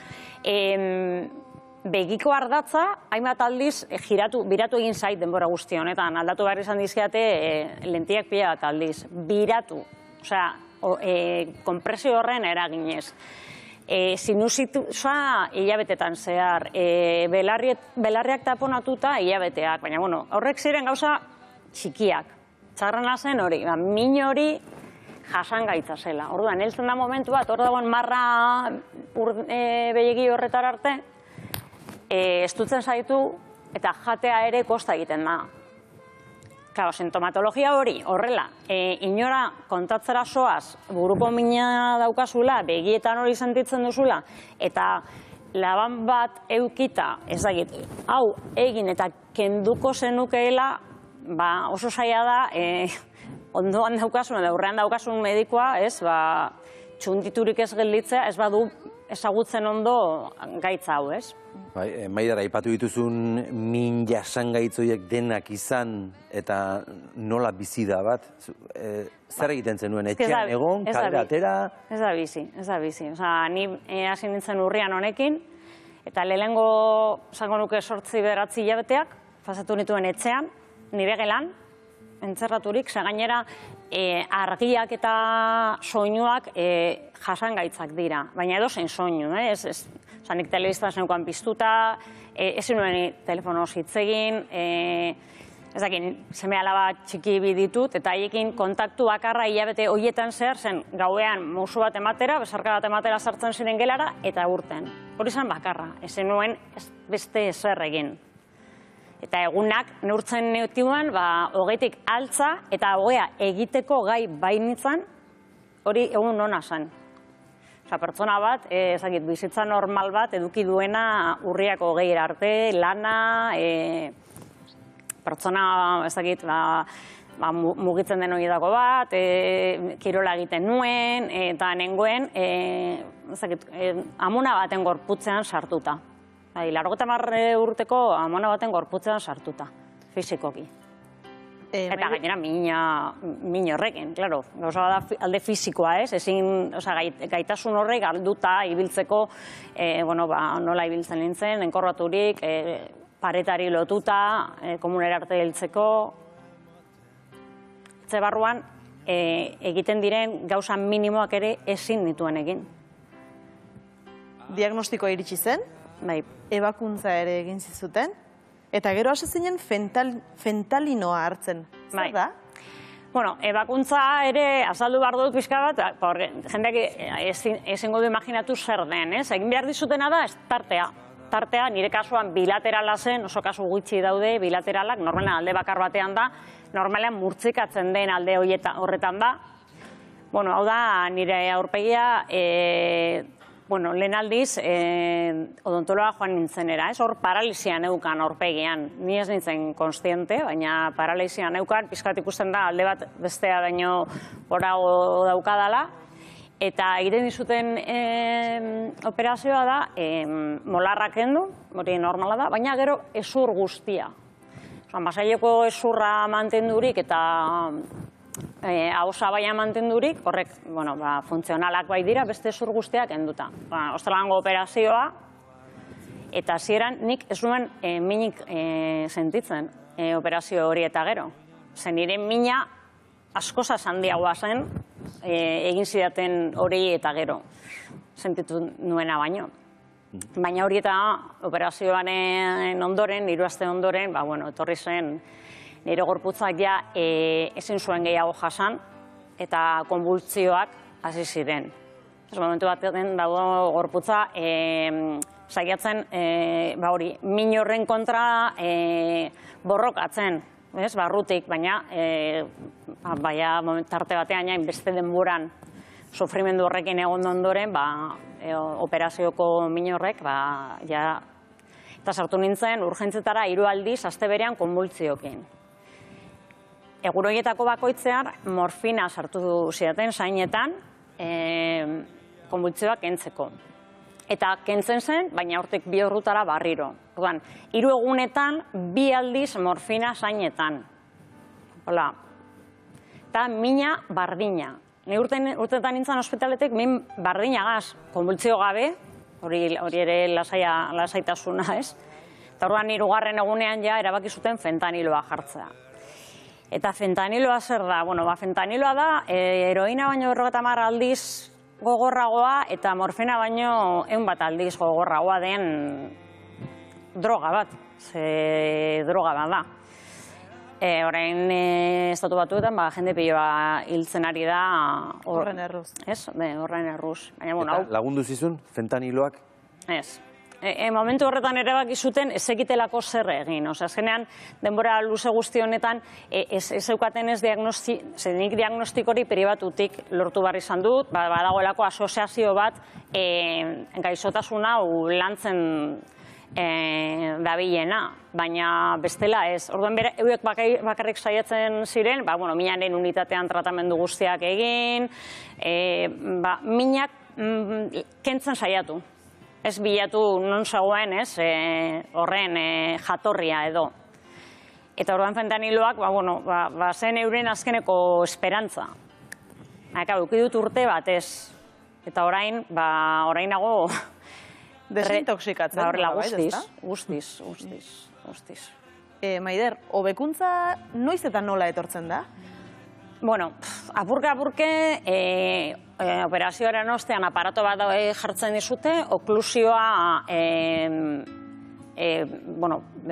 Begiko ardatza, hainbat aldiz, biratu egin zait denbora guzti honetan. Aldatu behar izan dizkiate lentiak pila bat aldiz. Biratu. Osea, konpresio horren eraginez. Sinusitua hilabetetan zehar. Belarriak taponatuta hilabeteak. Baina, bueno, horrek ziren gauza txikiak. Txarrena zen hori, min hori jasan gaitza zela. Orduan, heltzen da momentu bat, hor dagoen marra behegi horretar arte, estutzen zaitu eta jatea ere kosta egiten da. Claro, sintomatologia hori, horrela, inora kontatzera zoaz, buruko mina daukazula, begietan hori sentitzen duzula, eta laban bat eukita, ez dakit, hau egin eta kenduko zenukeela, oso zaila da, ondoan daukasun, edo aurrean daukasun medikoa, txunditurik ez gelditzea, ez badu ezagutzen ondo gaitza hau, ez? Bai, Maidara, aipatu dituzun min jasangaitzoiek denak izan eta nola bizi da bat? Zer egiten zenuen, etxean egon, kalera atera? Ez da bizi. Ni hasi nintzen urrian honekin, eta lehenengo, zango nuke 8-9 hilabeteak, pasatu nituen etxean, nire gelan, entzerraturik, gainera argiak eta soinuak jasangaitzak dira, baina edozein soinu, nik telebizta zeneukan piztuta, ezin nuen telefonoz hitz egin, ez dakit, seme alaba txiki ditut, eta haiekin kontaktu bakarra hilabete horietan zehar zen gauean musu bat ematera, besarka bat ematera sartzen ziren gelara, eta urten. Hori zen bakarra, ezin nuen beste ezer egin. Eta egunak neurtzen neutiuan, 20tik altza eta 20 egiteko gai bainitzan, hori egun nona zen. Pertsona bat, ezakit, bizitza normal bat eduki duena urriak 20 arte, lana, pertsona, ezakit, mugitzen den horietako bat, kirola egiten nuen, eta nengoen, ezakit, amona baten gorputzean sartuta. 80 urteko amona baten gorputzean sartuta, fizikoki. Eta gainera min horrekin, klaro. Gauza da alde fizikoa, ez? Ezin, gaitasun horrek galduta ibiltzeko, nola ibiltzen nintzen, enkorraturik, paretari lotuta, komunera arte hiltzeko. Etxe barruan, egiten diren gauza minimoak ere ezin dituen egin. Diagnostikoa iritsi zen? Bai. Ebakuntza ere egin zizuten, eta gero hasi zinen fentalinoa hartzen. Zer da? Bueno, ebakuntza ere azaldu behar dut pixka bat, jendeak ezingo du imaginatu zer den, ez? Egin behar dizutena da, ez tartea. Tartea, nire kasuan bilaterala zen, oso kasu gutxi daude bilateralak, normalean alde bakar batean da, normalean murtzikatzen den alde horretan da. Bueno, hau da, nire aurpegia, lehen aldiz, odontologa joan nintzenera, hor paralisia neukan aurpegian. Ni ez nintzen konstiente, baina paralisia neukan, pizkat ikusten da alde bat bestea baino gorago daukadala. Eta egiten dizuten operazioa da, molarrak kendu, hori normala da, baina gero ezur guztia. Masaileko ezurra mantendurik eta ahosa baina mantendurik, horrek funtzionalak bai dira, beste ezur guztiak kenduta. Ostelango operazioa, eta hasieran nik ez nuen minik sentitzen operazio hori eta gero. Zen nire mina askoz handiagoa zen, egin zidaten hori eta gero, sentitu nuena baino. Baina hori eta operazioaren ondoren, 3 aste ondoren, etorri zen nire gorputzak ja ezin zuen gehiago jasan eta konbultzioak hasi ziren. Momentu batean dago gorputza saiatzen min horren kontra borrokatzen. Barrutik, baina tarte batean beste denboran sofrimendu horrekin egon ondoren, operazioko min horrek, eta sartu nintzen urgentzietara 3 aldiz aste berean konbultzioekin. Egun horietako bakoitzean morfina sartu zidaten zainetan konbultzioak kentzeko. Eta kentzen zen, baina hortik 2 orrutara barriro. 3 egunetan 2 aldiz morfina zainetan. Hola. Eta mina bardina. Ni urtetan nintzen ospitaletek min bardinagaz, konbultzio gabe, hori ere lasaitasuna, ez? Eta orduan 3. egunean ja erabaki zuten fentaniloa jartzea. Eta fentaniloa zer da? Fentaniloa da heroina baino 50 aldiz gogorragoa eta morfina baino 100 aldiz gogorragoa den droga bat. Droga bat da. Orain estatu batuetan jende piloa hiltzen ari da. Horren erruz. Ez, horren erruz. Eta lagundu zizun, fentaniloak? Ez. Momentu horretan ere baki zuten ez ekitelako zer egin. Azkenean, denbora luze guzti honetan, ez eukaten ez nik diagnostikori pribatutik lortu barri izan dut, badagoelako asoziazio bat gaixotasun hau lantzen dabilena, baina bestela ez. Orduan euek bakarrik saiatzen ziren, minaren unitatean tratamendu guztiak egin, minak kentzen saiatu. Ez bilatu non zegoen, horren jatorria edo. Eta orduan fentaniloak, zen euren azkeneko esperantza. Eukidut urte bat ez. Eta orain nago... Desintoxikatzen. Horrela guztiz. Maider, hobekuntza noiz eta nola etortzen da? Apurke operazioaren ostean aparato bat jartzen dizute, oklusioa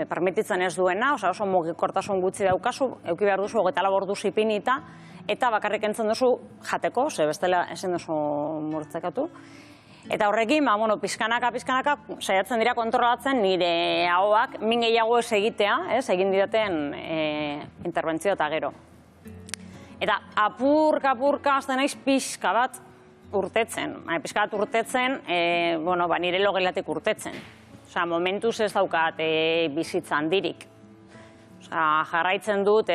permititzen ez duena, oso mugikortasun gutxi daukazu, eduki behar duzu 24 orduz ipinita, eta bakarrik entzen duzu jateko, bestela ezin duzu murtzekatu. Eta horrekin, pizkanaka saiatzen dira kontrolatzen nire ahoak min gehiago ez egitea, egin didaten interbentzio eta gero. Eta apurka azten naiz pixka bat urtetzen. Pixka bat urtetzen, nire logelatik urtetzen. Momentuz ez daukat bizitza handirik. Jarraitzen dut,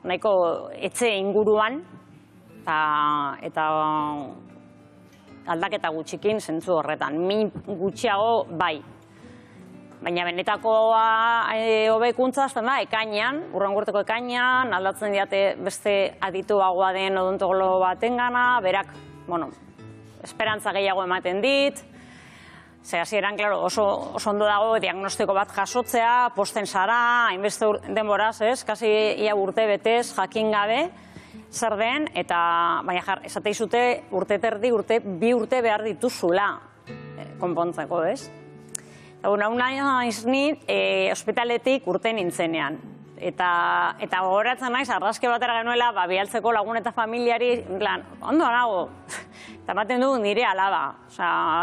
nahiko etxe inguruan, eta aldaketa gutxikin zentzu horretan. Min gutxiago bai. Baina benetako hobekuntza azten da, ekainean, urrengurteko ekainean, aldatzen diate beste adituagoa den odontologo batengana, berak, esperantza gehiago ematen dit, hasieran, oso ondo dago diagnostiko bat jasotzea, posten zara, hainbeste denboraz, kasi ia urte betez, jakin gabe, zer den, eta baina esate izute urte terdi, 2 urte behar dituzula konpontzeko, ez? Una izni ospitaletik urte nintzenean. Eta gogoratzen naiz, argazki batera genuela, bialtzeko lagun eta familiari, ondo nago, eta ematen du nire alaba.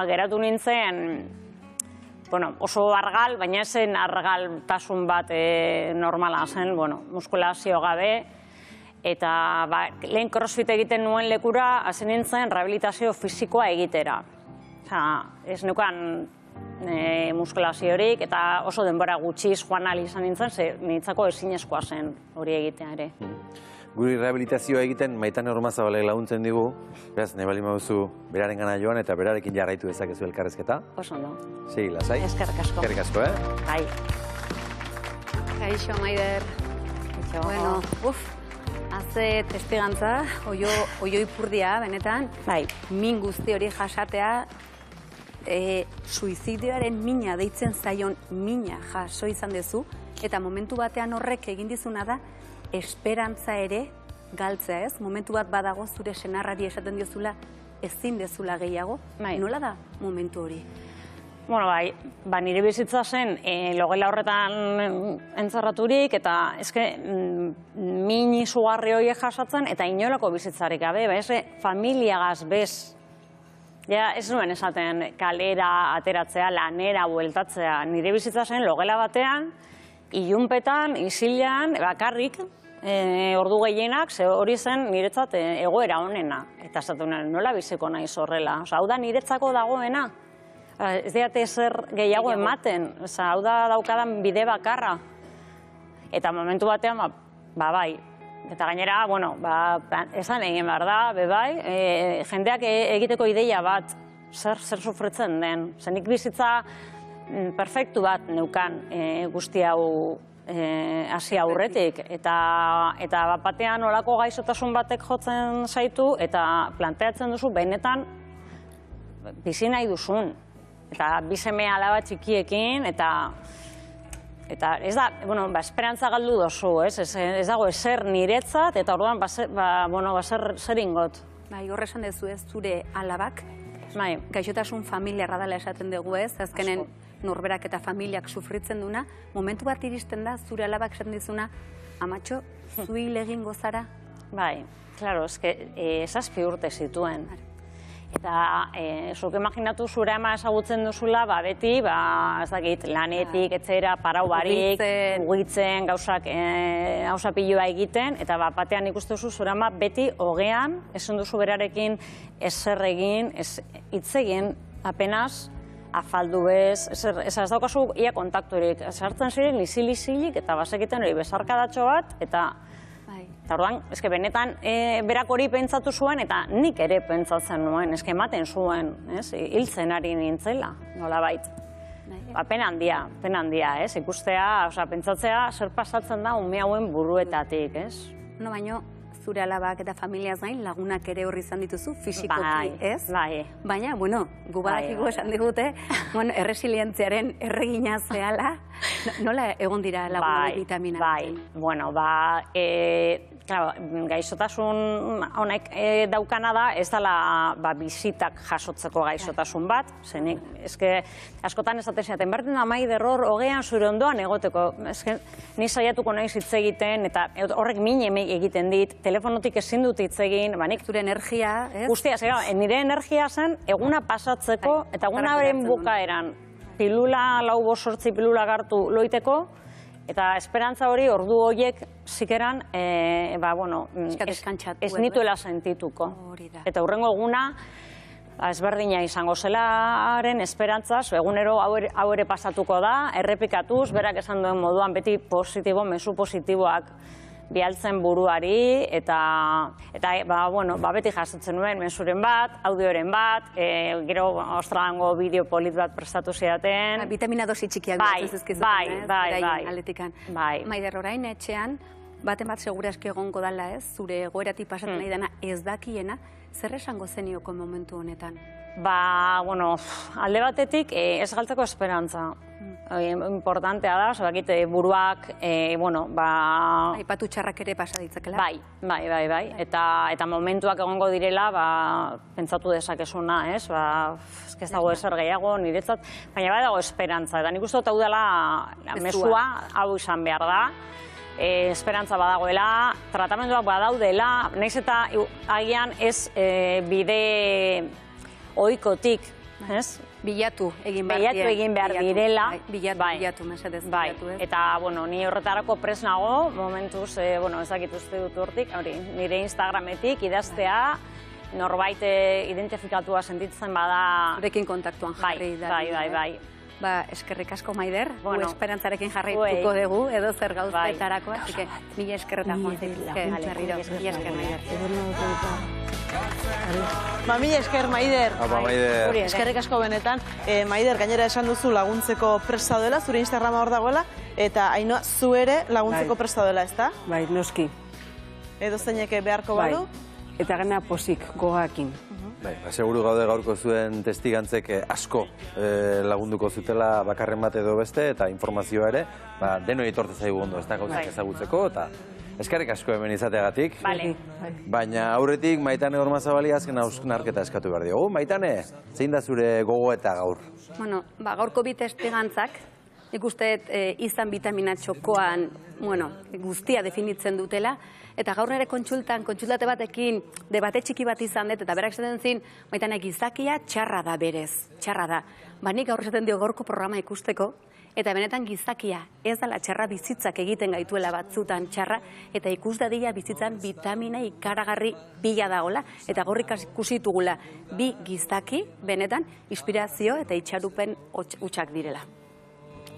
Geratu nintzen, oso argal, baina zen argaltasun bat normala zen, muskulazio gabe, eta lehen crossfit egiten nuen lekura, hasi nintzen rehabilitazio fisikoa egitera. Ez neukan muskulaziorik, eta oso denbora gutxiz joan ahal izan nintzen, niretzako ezinezkoa zen hori egitea ere. guri rehabilitazioa egiten Maitane Ormazabalek laguntzen digu, beraz, nahi baldin baduzu beraren gana joan eta berarekin jarraitu dezakezu elkarrezketa. Oso ondo. Segi, lasai. Eskerrik asko. Eskerrik asko, Bai. Kaixo, Maider. Bueno, haze testigantza, oio ipurdia, benetan, Bai. min guzti hori jasatea, suizidioaren mina deitzen zaion mina jaso izan dezu, eta momentu batean horrek egin dizuna da, esperantza ere galtzea, ez? Momentu bat badago zure senarrari esaten diozula, ezin dezula gehiago. Nola da momentu hori? Bueno, bai, nire bizitza zen logela horretan entzarraturik, eta min izugarri horiek jasatzen, eta inolako bizitzarik gabe, familiagaz bez. Ja, ez nuen esaten kalera, ateratzea, lanera, bueltatzea. Nire bizitza zen logela batean, ilunpetan, isilean, bakarrik, ordu gehienak, ze hori zen niretzat egoera honena. Eta esaten nola biziko naiz horrela. Hau da niretzako dagoena. Ez diate ezer gehiago ematen. Hau da daukadan bide bakarra. Eta momentu batean, bai. Eta gainera, esan egin behar da, bai, jendeak egiteko ideia bat, zer sufritzen den. Zenik bizitza perfektu bat neukan guzti hau hasi aurretik. Eta batean olako gaixotasun batek jotzen zaitu, eta planteatzen duzu benetan bizi nahi duzun. Eta bizeme alaba txikiekin, eta ez da, esperantza galdu dozu, ez dago ezer niretzat, eta orduan, zer ingot. Hor esan dezu ez zure alabak, gaixotasun familiarra dela esaten dugu ez, azkenen norberak eta familiak sufritzen duna, momentu bat iristen da, zure alabak esaten dizuna, amatxo, zuhil egingo zara? Bai, klaro, zazpi urte zituen. Eta, zuk imaginatu zure ama ezagutzen duzula, beti, ez dakit, lanetik, etzera, parau barik, ugitzen, gauza pilua egiten, eta batean ikusten duzu zure ama beti hogean, esan duzu berarekin ezer egin, hitz egin, apenas, afaldu bez, ez daukazu ia kontakturik, sartzen ziren lizilizilik, eta bazekiten hori bezarkadatxo bat, eta orduan, benetan berak hori pentsatu zuen, eta nik ere pentsatzen nuen, ematen zuen, hiltzen ari nintzela, nola bait. Pena handia, ikustea, pentsatzea zer pasatzen da ume hauen buruetatik, ez? Baina, zure alabak eta familiaz gain lagunak ere horri izan dituzu, fisikoki, ez? Bai. Baina, gu badakiko esan digute, erresilientziaren erregina zehala, nola egon dira lagunak vitamina? Bai, gaixotasun honek daukana da, ez dela bizitak jasotzeko gaixotasun bat, zenik, askotan esaten ziaten, berten da Maider hor, hogean zure ondoan egoteko, ni saiatuko naiz hitz egiten, eta horrek min egiten dit, telefonotik ezin dut hitz egin, nik zure energia, ez? Guztia, nire energia zen, eguna pasatzeko, eta egunaren bukaeran, pilula, 4-8 pilula gartu loiteko, eta esperantza hori ordu horiek zikeran, ez nituela sentituko. Eta hurrengo eguna, ezberdina izango zelaren esperantzaz, egunero hau ere pasatuko da, errepikatuz, berak esan duen moduan beti positibo, mezu positiboak bialtzen buruari, eta beti jasotzen nuen mezuren bat, audioren bat, gero ostralango bideo polit bat prestatu zidaten. Vitamina dosi txikiak bat ezkizuten, ez? Bai. Maider, orain etxean, baten bat seguraski egongo dala ez, zure egoeratik pasatzen nahi dena ez dakiena, zer esango zenioko momentu honetan? Alde batetik ez galtzeko esperantza. Importantea da, buruak, aipatu txarrak ere pasa ditzakela? Bai. Eta momentuak egongo direla, pentsatu dezakezuna, ez? Ez dago ezer gehiago, niretzat, baina bai dago esperantza. Eta nik uste dut hau dela, mesua, hau izan behar da. Esperantza badagoela, tratamenduak badaudela, nahiz eta agian ez bide ohikotik, ez? Bilatu egin behar direla. Bilatu, mesedez. Eta, ni horretarako pres nago, momentuz, ez dakit uste dut hortik, nire Instagrametik idaztea, norbait identifikatua sentitzen bada... Zurekin kontaktuan jarri. Bai. eskerrik asko Maider, gu Bueno, esperantzarekin jarraituko dugu, edo zer gauzetarako, Bai. así que mila eskerretan joan zaituzke, berriro, mila esker Maider. Mila esker, Maider. Apa, Maider. Eskerrik asko benetan. Maider, gainera esan duzu laguntzeko presta dela, zure Instagrama hor dagoela, eta Ainhoa, zu ere laguntzeko presta dela, ezta? Bai, noski. Edo zeinek beharko Bai. badu? Eta gana posik, gogakin. Bai, seguru gaude gaurko zuen testigantzek asko lagunduko zutela bakarren bat edo beste, eta informazioa ere, denoi etorte zaigu ondo, ez da gauzak ezagutzeko, eta eskerrik asko hemen izateagatik. Vale. Baina aurretik Maitane Ormazabali azken hausnarketa eskatu behar diogu. Maitane, zein da zure gogoeta gaur? Bueno, gaurko bi testigantzak, nik uste izan vitamina txokoan, guztia definitzen dutela, eta gaur nire kontsultate batekin debate txiki bat izan dut, eta berak esaten zin, Maitane, gizakia txarra da berez, txarra da. Nik gaur esaten dio gaurko programa ikusteko, eta benetan gizakia ez dela txarra, bizitzak egiten gaituela batzutan txarra, eta ikus dadila bizitzan vitamina ikaragarri bila dagoela, eta gaur ikusi ditugula bi gizaki benetan inspirazio eta itxarupen hutsak direla.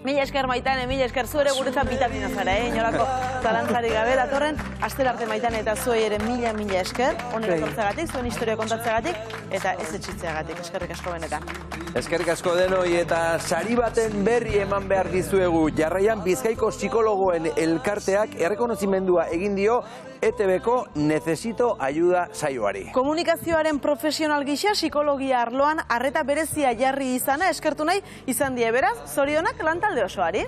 Mila esker, Maitane, mila esker, zu ere guretzat bitamina zara, inolako zalantzari gabe datorren, astera arte Maitane eta zuei ere mila esker, honek etortzeagatik, zuen historia kontatzeagatik, eta ez etxitzeagatik, eskerrik asko benetan. Eskerrik asko denoi eta sari baten berri eman behar dizuegu. Jarraian Bizkaiko psikologoen elkarteak errekonozimendua egin dio ETB-ko Necesito Ayuda saioari. Komunikazioaren profesional gisa psikologia arloan arreta berezia jarri izana eskertu nahi izan die, beraz, zorionak lantalde osoari.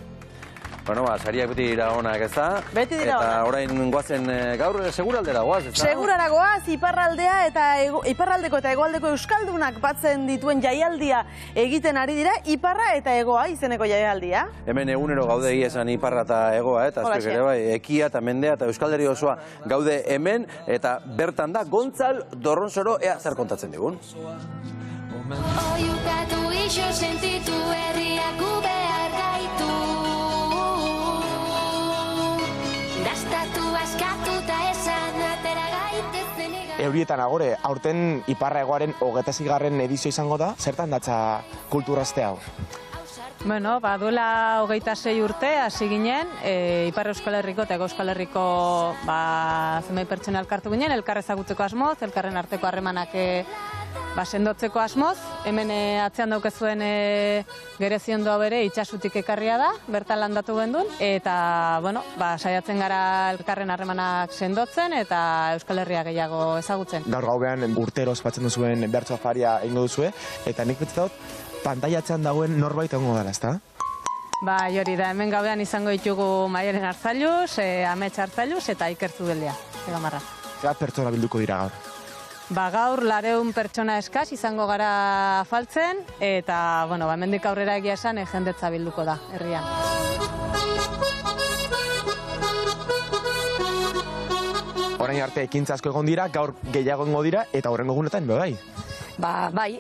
Bueno, sariak beti dira onak, ez da? Beti dira onak. Eta orain guazen gaur seguraldera goaz, ez da? Segurara goaz, iparraldea eta iparraldeko eta hegoaldeko euskaldunak batzen dituen jaialdia egiten ari dira, iparra eta hegoa izeneko jaialdia. Hemen egunero gaude esan iparra eta hegoa, eta azpek ere bai, ekia eta mendea eta euskalderi osoa gaude hemen, eta bertan da Gontzal Dorronsoro ea zer kontatzen digun. Oiukatu iso sentitu herriak behar gaitu. Dastatu askatuta esan atera gaitezen egan. Eurietan agore, aurten iparra hegoaren 26. edizio izango da, zertan datza kulturazte hau? Bueno, duela 26 urte hasi ginen, Ipar Euskal Herriko eta Hego Euskal Herriko zenbait pertsona elkartu ginen, elkar ezagutzeko asmoz, elkarren arteko harremanak sendotzeko asmoz. Hemen atzean daukezuen Gereziondo hau ere itsasutik ekarria da, bertan landatu gendun, eta saiatzen gara elkarren harremanak sendotzen eta Euskal Herria gehiago ezagutzen. Gaur gauean urtero ospatzen duzuen bertso afaria egingo duzue, eta nik betzaut pantailatzean dagoen norbait egongo dela, ezta? Hori da, hemen gauean izango ditugu Maialen Artzailuz, Amets Artzailuz eta Iker Zubeldea, Egamarra. Zer pertsona bilduko dira gaur? Gaur 200 pertsona eskaz izango gara afaltzen, eta hemendik aurrera egia esan jendetza bilduko da herrian. Orain arte ekintza asko egon dira, gaur gehiago egongo dira, eta horrengo egunetan bai. Bai,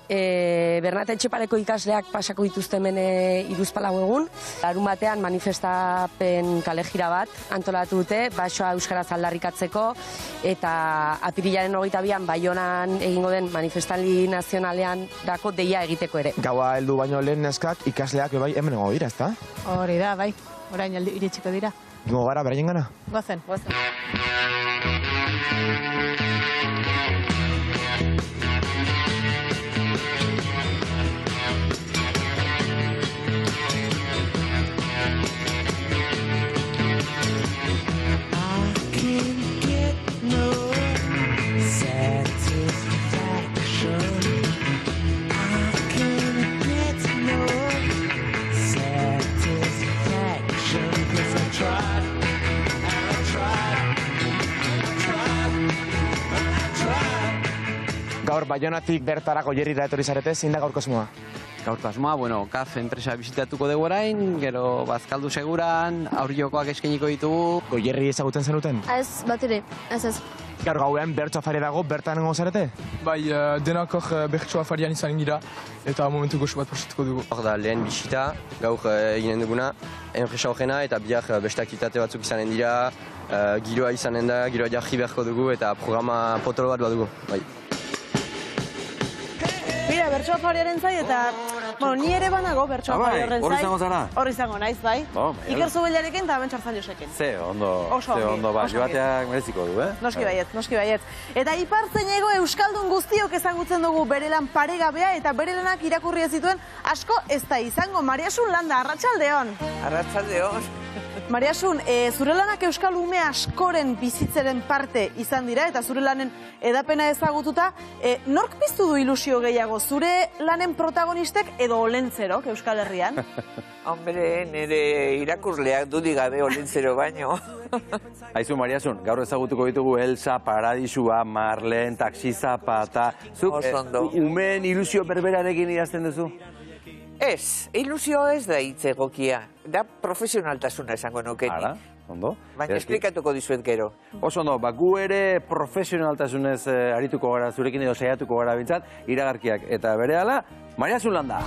Bernate Etxepaleko ikasleak pasako dituzte hemen 3-4 egun. Larunbatean manifestapen kalejira bat antolatu dute, basoa euskaraz aldarrikatzeko, eta apirilaren 22an Baionan egingo den manifestaldi nazionalean dako deia egiteko ere. Gaua heldu baino lehen neskak ikasleak bai hemen egongo dira, ezta? Hori da, bai, orain iritsiko dira. Gingo gara, beraien gana? Gozen. Gaur Baionatik bertarako jerrira etorri zarete, zein da gaurko asmoa? Gaurko asmoa, KAF enpresa bisitatuko dugu orain, gero Bazkaldu seguran, aurriokoak eskainiko ditugu. Goierri ezagutzen zenuten? Ez, bat ere, ez. Gaur gauean bertso afari dago, bertan egongo zarete? Bai, denak hor bertso afarian izan gira, eta momentu goxo bat pasatuko dugu. Hor da, lehen bisita, gaur eginen duguna, enpresa horrena eta bihar beste aktivitate batzuk izanen dira, giroa izanen da, giroa jarri beharko dugu eta programa potolo bat badugu. Bai. Mira, bertsoa fariaren zai, eta, bueno, ni ere banago bertsoa fari horren zai. Hor izango zara? Hor izango naiz, bai. Iker Zubillarekin eta Aben Txartzailosekin. Ze ondo, joateak mereziko du, Noski baietz. Eta Ipar Zeñego euskaldun guztiok ezagutzen dugu bere lan paregabea eta bere lanak irakurri ez zituen asko ez da izango. Mariasun Landa, arratsaldeon. Arratsaldeon. Mariasun, zure lanak euskal ume askoren bizitzaren parte izan dira eta zure lanen edapena ezagututa, nork piztu du ilusio gehiago, zure lanen protagonistek edo Olentzerok Euskal Herrian? Hombre, nire irakurleak dudik gabe Olentzero baino. Aizu, Mariasun, gaur ezagutuko ditugu Elsa, Paradisua, Marlen, Taxi Zapata. Zuk, umeen ilusio berberarekin idazten duzu? Ez, ilusio ez da hitz egokia. Da profesionaltasuna esango nukeni. Ara, ondo. Baina esplikatuko dizuet gero. Oso ondo, gu ere profesionaltasunez arituko gara zurekin edo saiatuko gara bintzat, iragarkiak. Eta berehala, Mariasun Landa.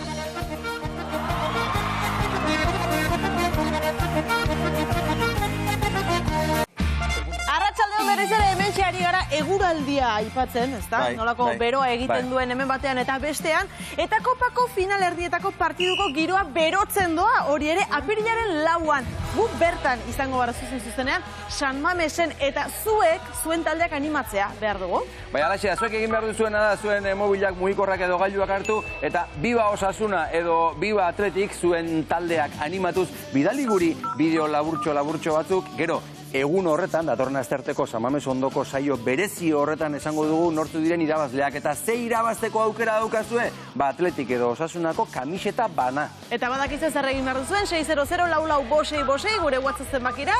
Arratsaldeon berriz ere hementxe ari gara eguraldia aipatzen, ezta? Nolako beroa egiten duen hemen batean eta bestean. Eta kopako finalerdietako partiduko giroa berotzen doa, hori ere apirilaren 4an. Gu bertan izango gara zuzenean, San Mamesen eta zuen taldeak animatzea behar dugu. Bai, alaxe, zuek egin behar duzuena da zuen mobilak, mugikorrak edo gailuak hartu, eta Biba Osasuna edo Biba Atletik zuen taldeak animatuz, bidali guri bideo laburtxo batzuk, gero, egun horretan, datorren astearteko San Mames ondoko saio berezi horretan esango dugu nortu diren irabazleak. Eta ze irabazteko aukera daukazue? Ba, Atletik edo Osasunako kamiseta bana. Eta badakizu zer egin behar duzuen, 600-44-666 gure WhatsApp zenbakira.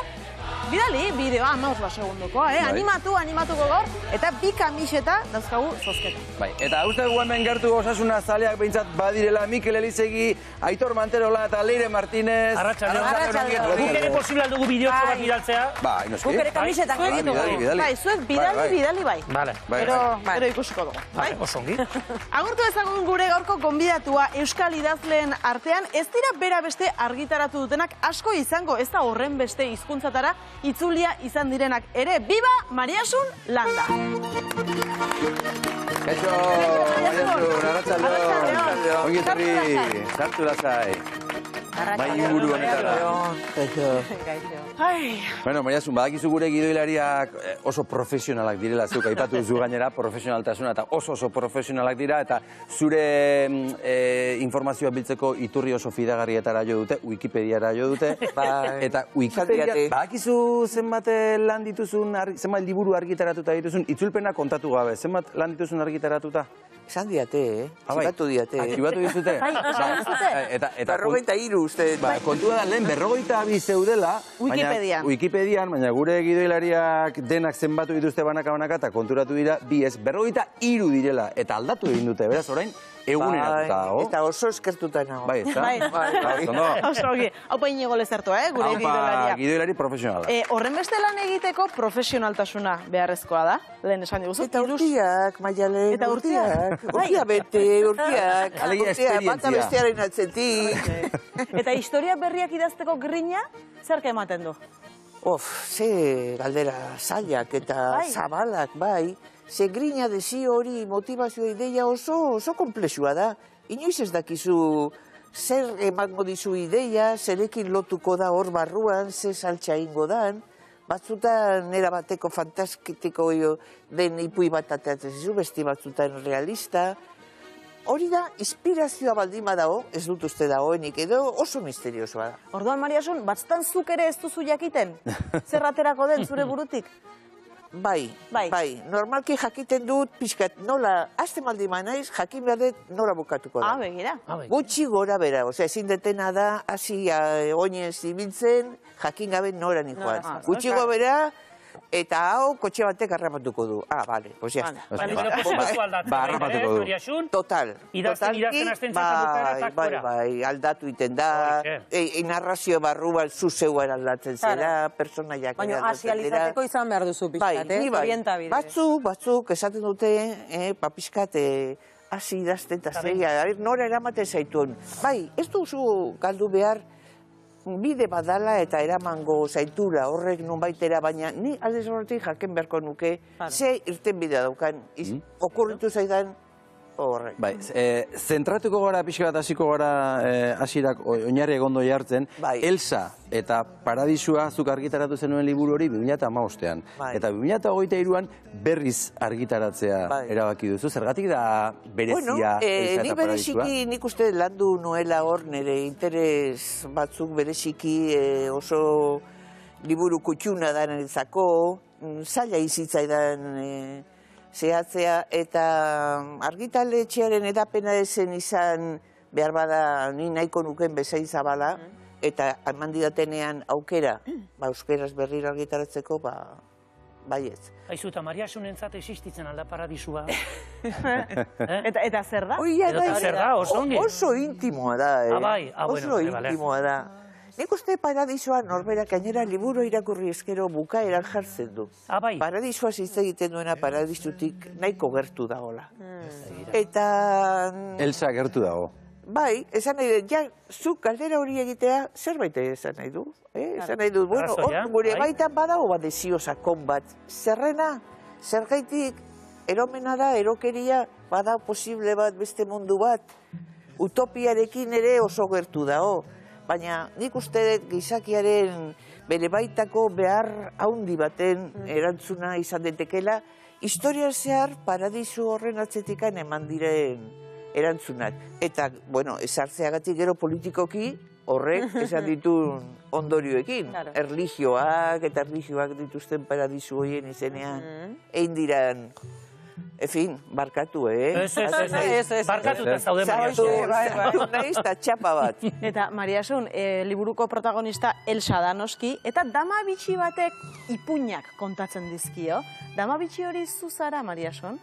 Bidali, bideoa 15 segundokoa, animatuko gaur, eta 2 kamiseta dauzkagu zozketa. Bai, eta uste gu hemen gertu Osasuna zaleak behintzat badirela Mikel Elizegi, Aitor Manterola eta Leire Martínez. Arratxaldeon. Guk ere posible aldugu bideotxo bat bidaltzea. Bai, noski. Guk ere kamisetak egitugu. Bai, zuek bidali bai. Pero ikusiko dugu. Bai, osongi. Agurtu ezagun gure gaurko gonbidatua Euskal idazleen artean, ez dira bera beste argitaratu dutenak asko izango, ez da horren beste hizkuntzatara itzulia izan direnak ere. Biba Mariasun Landa! Kaixo, Mariasun, arratsaldeon. Ongi etorri, sartu lasai. Bai inguru honetara. Bueno, Mariasun, badakizu gure gidoilariak oso profesionalak direla, zuk aipatu duzu gainera, profesionaltasuna eta oso profesionalak dira, eta zure informazioa biltzeko iturri oso fidagarrietara jo dute, Wikipediara jo dute, eta Wikipedia, badakizu zenbat lan dituzun, zenbat liburu argitaratuta dituzun, itzulpena kontatu gabe, zenbat lan dituzun argitaratuta? Esan diate, txibatu diate. Txibatu dituzute? Eta 43 uste. Kontua da, lehen 42 zeudela, Wikipedian, baina gure gidoilariak denak zenbatu dituzte banaka eta konturatu dira, 43 direla, eta aldatu egin dute, beraz, orain, eguneratuta. Eta oso eskertuta nago. Bai, eta? Oso, hau pa inigo lezertua, gure gidoilaria. Gidoilari profesionala. Horren beste lan egiteko profesionaltasuna beharrezkoa da, lehen esan diguzu. Eta urtiak, Maialen, eta urtiak. Urtia bete, urtiak. Alegia esperientzia. Bata bestearen atzetik. Eta historia berriak idazteko grina, zerka ematen du? Ze galdera zailak eta zabalak, bai. Ze grina desio hori, motivazioa ideia oso komplexua da. Inoiz ez dakizu zer emango dizu ideia, zerekin lotuko da hor barruan, ze saltxa ingo dan. Batzutan nera bateko fantaskitiko den ipui bat ateatzen zizu, besti batzutan realista. Hori da, inspirazioa baldin badago, ez dut uste dagoenik, edo oso misteriosoa da. Orduan, Mariasun, batzutan zuk ere ez duzu jakiten? Zer aterako den zure burutik? Bai. Normalki jakiten dut, pixkat, nola, azte maldi naiz, jakin behar dut nola bukatuko da. Begira. Gutxi gora bera, ezin detena da, hasi oinez ibiltzen, jakin gabe nora nikoan. Gutxi gora bera, eta hau kotxe batek harrapatuko du. Bale, pues ya está. Harrapatuko du. Total. Idazten azten zaten Bai, aldatu iten da, narrazio barruan zuzeuan aldatzen zera, personaiak baina asializateko izan behar duzu pixkat, Batzuk, esaten dute, pixkat, hasi idazten eta zeia, nora eramaten zaituen. Bai, ez duzu galdu behar, bide badala eta eramango zaitura horrek nunbaitera, baina ni aldez horretik jaken beharko nuke ze irten bidea daukan. Okurritu zaidan horrek. Bai, zentratuko gara, pixka bat hasiko gara hasierak oinarri egondo jartzen, Elsa eta Paradisua zuk argitaratu zenuen liburu hori 2015ean. Eta 2023an berriz argitaratzea erabaki duzu. Zergatik da berezia Elsa eta Paradisua? Bereziki nik uste landu nuela hor nire interes batzuk bereziki oso liburu kutxuna da niretzako, zaila izitzaidan zehatzea, eta argitaletxearen edapena ezen izan behar bada ni nahiko nuken bezain zabala, eta eman didatenean aukera, euskeraz berriro argitaratzeko, baietz. Aizu, eta Mariasunentzat existitzen alda Paradisua. Eta zer da? Zer da, oso ongi. Oso intimoa da, oso intimoa da. Nik uste Paradisua norberak gainera liburu irakurri eskero bukaeran jartzen du. Paradisua hitz egiten duena Paradisutik nahiko gertu dagoela. Eta... Elsa gertu dago. Bai, esan nahi dut, zuk galdera hori egitea zerbait esan nahi du. Esan nahi dut, bueno, gure baitan badago bat desio sakon bat. Zerrena, zergaitik, eromena da, erokeria, bada posible bat, beste mundu bat. Utopiarekin ere oso gertu dago. Baina nik uste gizakiaren bere baitako behar haundi baten erantzuna izan detekela, historia zehar Paradisu horren atzetikan eman diren erantzunak. Eta, bueno, ezartzeagatik gero politikoki horrek esan ditun ondorioekin. Erlijioak eta erlijioak dituzten Paradisu horien izenean egin diran. Efin, barkatu, barkatu eta zaude Mariasun. Zaude nahiz eta txapa bat. Eta Mariasun, liburuko protagonista Elsa da noski, eta dama bitxi batek ipuinak kontatzen dizkio. Dama bitxi hori zuzara, Mariasun?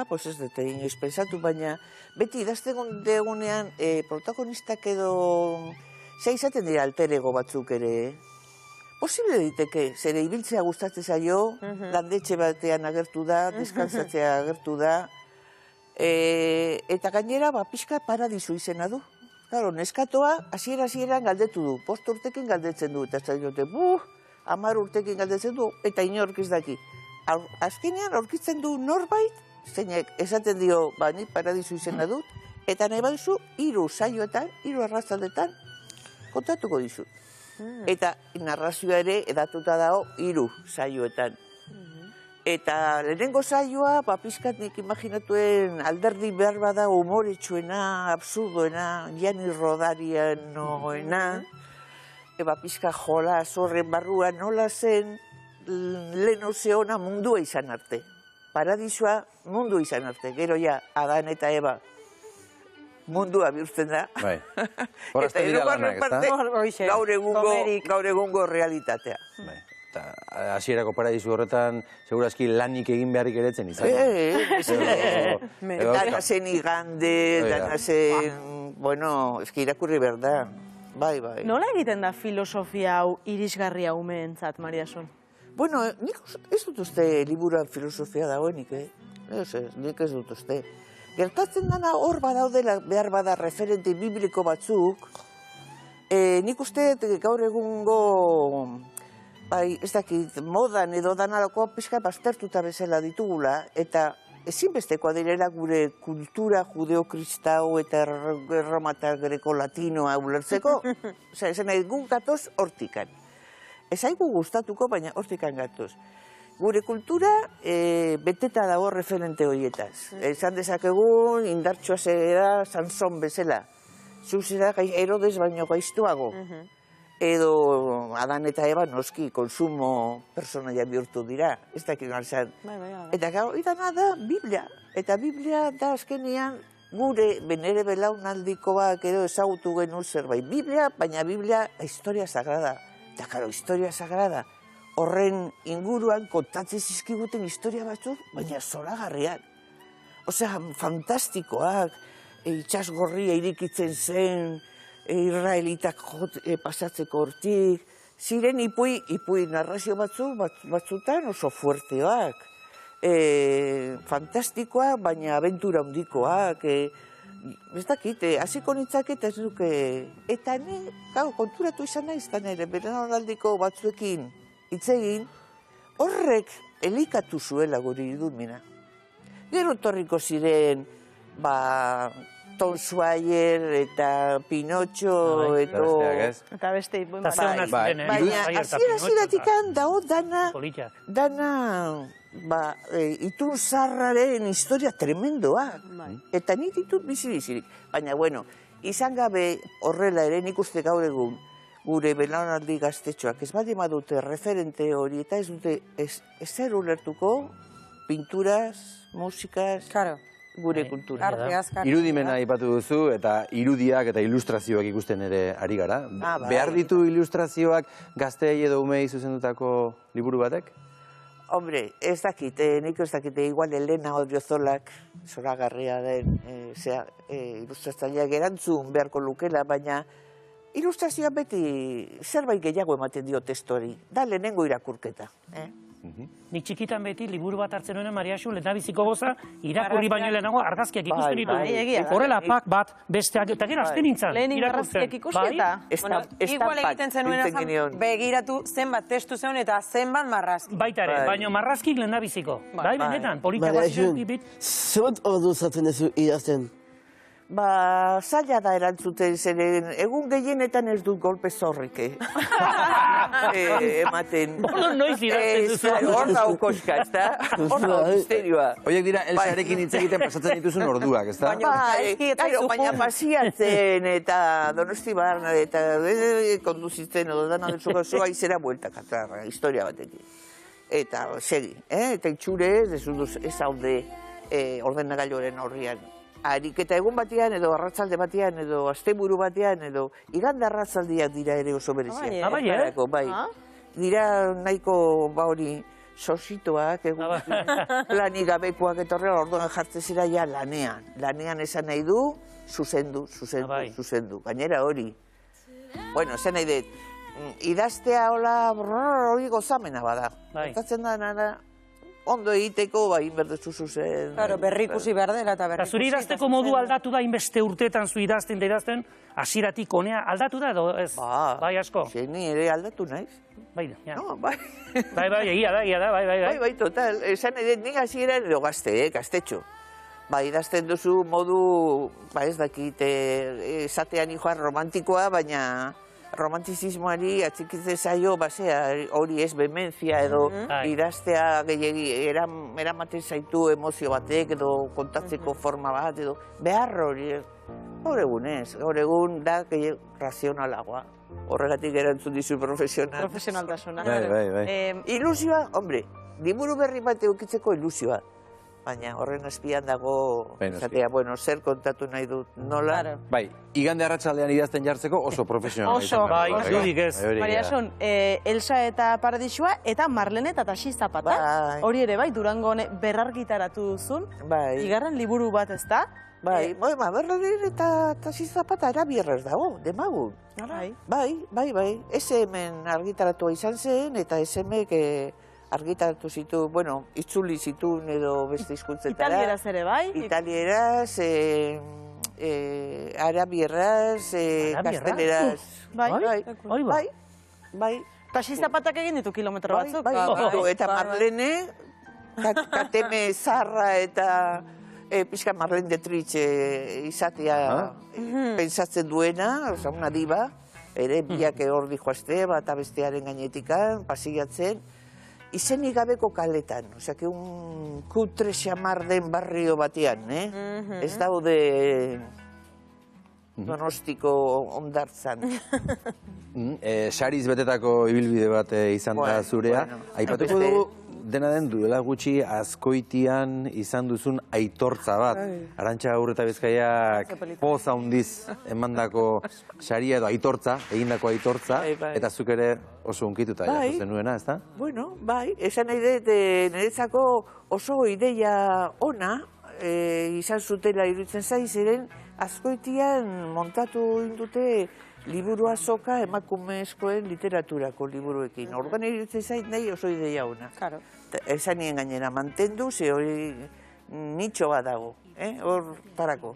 Pues ez dute inoiz pensatu, baina beti idazten degunean protagonistak edo izaten dira alter ego batzuk ere, posible diteke, zere ibiltzea gustatzen zaio, landetxe batean agertu da, deskansatzea agertu da, eta gainera, pixka Paradisu izena du. Claro, neskatoa, hasieran galdetu du, 5 urtekin galdetzen du, eta ez da diote, 10 urtekin galdetzen du, eta inork ez daki. Azkenean, aurkitzen du norbait, zeinek esaten dio, nik Paradisu izena dut, eta nahi baduzu, 3 saioetan, 3 arratzaldetan, kontatuko dizut. Eta narrazioa ere edatuta dago 3 saioetan. Eta lehenengo saioa, pizkat nik imaginatuen alderdi behar bada humoretsuena, absurdoena, Jani Rodarian nogoena, pizka jola zorren barruan nola zen lehen zeona mundua izan arte. Paradisua mundu izan arte, gero ja Adan eta Eba mundua bihurtzen da. Eta erugarren parte gaur egungo realitatea. Eta hasierako Paradisu horretan, segurazki lanik egin beharrik eretzen izan. Dana zen igande, dana zen, bueno, eski irakurri behar da. Bai. Nola egiten da filosofia hau irisgarria umeentzat, Mariasun? Bueno, nik ez dut uste liburuan filosofia dagoenik, nik ez dut uste. Gertatzen dana hor badaudela behar bada referente bibliko batzuk, nik uste gaur egungo, ez dakit, modan edo danalako pixka baztertuta bezala ditugula, eta ezinbestekoa direla gure kultura judeo-kristau eta erromatar greko-latinoa ulertzeko, esan nahi gu gatoz hortikan. Ez haigu gustatuko, baina hortikan gatoz. Gure kultura beteta dago referente horietaz. Esan dezakegun, indartxoa zera Sanson bezala. Zuzera Herodes baino gaiztuago. Edo Adan eta Eba noski konsumo personaia bihurtu dira. Ez dakit garzan. Eta gau, idana da Biblia. Eta Biblia da azkenean gure benere belaunaldikoak edo ezagutu genuen zerbait. Biblia, baina Biblia historia sagrada. Eta karo, historia sagrada. Horren inguruan kontatzen zizkiguten historia batzuk, baina zoragarriak. Osea, fantastikoak, itxasgorria irikitzen zen, israelitak pasatzeko hortik, ziren ipui narrazio batzutan oso fuerteoak. Fantastikoak, baina abentura handikoak. Ez dakit, hasiko nintzak eta ez duke. Eta konturatu izan nahi izan ere, belaunaldiko batzuekin hitz egin, horrek elikatu zuela guri idumena. Gero torriko ziren, Tom Sawyer eta Pinotxo, eta beste, baina hasieratik dago dana itun zarraren historia tremendoa. Eta nik ditut bizi-bizirik. Baina, bueno, izan gabe horrela ere nik uste gaur egun gure belaunaldi gaztetxoak ez baldin badute referente hori eta ez dute ezer ulertuko pinturas, musikaz, gure kultura. Irudimena aipatu duzu eta irudiak eta ilustrazioak ikusten ere ari gara. Behar ditu ilustrazioak gazteei edo umei zuzendutako liburu batek? Hombre, ez dakite, nik ez dakite, igual Elena Odriozolak, zoragarria den ilustratzaileak erantzun beharko lukela, baina ilustrazioa beti zerbait gehiago ematen dio testuari. Da lehenengo irakurketa. Nik txikitan beti liburu bat hartzen nuen Mariaxu, lehendabiziko goza, irakurri baino lehenago argazkiak ikusten ditu. Horrela, pak bat, besteak, eta gero azten nintzen. Lehen argazkiak ikusten eta, igual egiten zenuen begiratu zenbat testu zeuen eta zenbat marrazki. Baita ere, baino marrazkik lehendabiziko. Bai, benetan, politagoa ziren. Zer ordu zaten ez idazten? Zaila da erantzuten zeren, egun gehienetan ez dut golpe zorrik, ematen. Noiz idazten duzu. Hor da ukoska, ez da? Hor da misterioa. Oiek dira, Elsarekin hitz egiten pasatzen dituzun orduak, ez da? Baina pasiatzen eta Donosti barna eta konduzitzen edo dana dutzuko zua izera bueltak, historia batekin. Eta segi, eta itxure ez haude ordenagailoren horrian. Ariketa egun batean, edo arratzalde batean, edo asteburu batean, edo igande arratzaldiak dira ere oso bereziak. Bai, dira nahiko hori sositoak, planik gabekoak eta horrela orduan jartzen zira ja lanean. Lanean esan nahi du, zuzendu. Gainera hori. Bueno, esan nahi dut, idaztea hori gozamena bada. Gertatzen da, nana, ondo egiteko, inberdezu zuzen. Claro, berrikusi behar dela eta berrikusi. Zuri idazteko modu aldatu da, inbeste urtetan zu idazten, hasieratik honea aldatu da edo ez? Bai, asko. Ni ere aldatu naiz. Bai, ja. Bai, egia da, bai. Bai, total. Esan edo nik hasieran edo gaztetxo. Idazten duzu modu, ez dakit, esatean ikoa romantikoa, baina romantizismoari atxikitzen zaio, hori ez bementzia edo idaztea eramaten zaitu emozio batek edo kontatzeko forma bat edo behar hori. Gaur egun ez, gaur egun da razionalagoa. Horregatik erantzun dizu profesional. Profesionaltasuna. Ilusioa, hombre, liburu berri bat eukitzeko ilusioa. Baina horren azpian dago, zer kontatu nahi dut, nola? Bai, igande arratsaldean idazten jartzeko oso profesionala. Oso, bai, zudik ez. Mariasun, Elsa eta Paradisua eta Marlene eta Taxi Zapata. Hori ere, bai, Durango berrargitaratu duzun. Igarren liburu bat ez da. Bai, Marlene eta Taxi Zapata arabierrez dago, demagun. Bai. SM argitaratua izan zen eta SM-ek argitaratu zitu, itzuli zituen edo beste hizkuntzetara. Italieraz ere, bai? Italieraz, arabieraz, gazteleraz. Bai. Taxi Zapatak egin ditu kilometro batzuk. Eta Marlene, Kateme Zarra eta pixka Marlene Dietrich izatea pensatzen duena, una diva, ere biak hor dihoazte, bat abestearen gainetikan, pasigatzen, izenik gabeko kaletan, osea, un kutre xamar den barrio batean, ez daude Donostiko ondartzan. Sariz betetako ibilbide bat izan da zurea. Aipatuko dugu, dena den duela gutxi Azkoitian izan duzun aitortza bat. Arantxa Urreta Bizkaiak poz handiz emandako saria edo aitortza, egindako aitortza, eta zuk ere oso unkituta jaso zenuena, ez da? Bueno, bai, esan nahi dut niretzako oso ideia ona izan zutela iruditzen zaiziren, Azkoitian montatu indute liburu azoka emakumezkoen literaturako liburuekin. Orduan iruditzen zait nahi oso ideia ona. Esan nien gainera mantendu, ze hori nitxo bat dago, hortarako.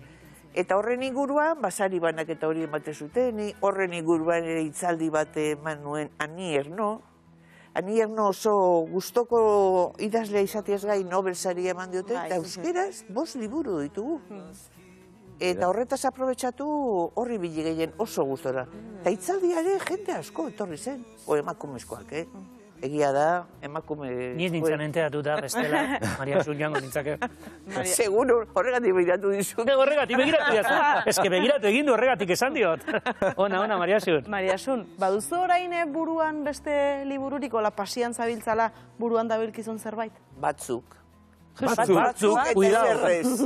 Eta horren inguruan, basari banak eta hori ematen zuten, horren inguruan ere itzaldi bat eman nuen ani erno, Aniak oso gustoko idazlea izateaz gai Nobel saria eman diote, eta euskeraz 5 liburu ditugu. Eta horretaz aprobetxatu horri bili gehien oso gustora. Eta itzaldiare jende asko etorri zen, emakumezkoak, Egia da, emakume... Ni ez nintzen enteratu da, bestela, Maria Asun joango nintzake. Seguro, horregatik begiratu dizut. Horregatik begiratu dizut. Ez que begiratu egin du horregatik esan diot. Ona, Maria Asun. Maria Asun, baduzu orain buruan beste libururik, ola pasian zabiltzala buruan dabilkizun zerbait? Batzuk. Batzuk, cuidado.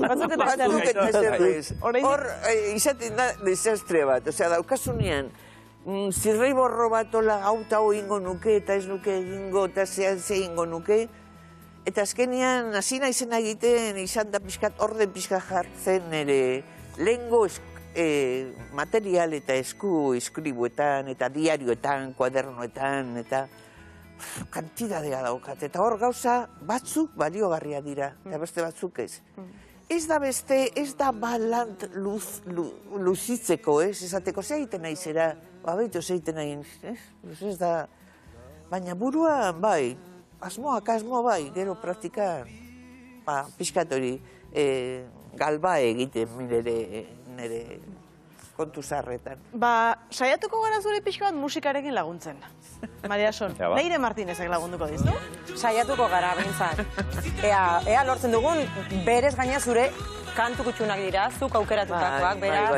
Batzuk eta zerrez. Hor, izaten da desastre bat. Osea, daukasunean, zirrei borro bat ola gauta ingo nuke, eta ez nuke egingo, eta ze ingo nuke. Eta azkenean, hasi naizena egiten, izan da pixkat, orden pixkat jartzen ere, lehengo material eta esku eskribuetan, eta diarioetan, kuadernoetan, eta kantidadea daukat. Eta hor gauza batzuk baliogarria dira, eta beste batzuk ez. Ez da beste, ez da balant luzitzeko, esateko ze egiten nahi zera, behitu ze egiten nahi, ez da, baina buruan, bai, asmoa bai, gero praktikan, pixkat hori, galba egiten nire kontu zarretan. Saiatuko gara zure pixka bat musikarekin laguntzen. Maria Asun, Leire Martinezek lagunduko dizu? Saiatuko gara, bintzat. Ea lortzen dugun, berez gaina zure kantu kutxunak dira, zuk aukeratutakoak, beraz,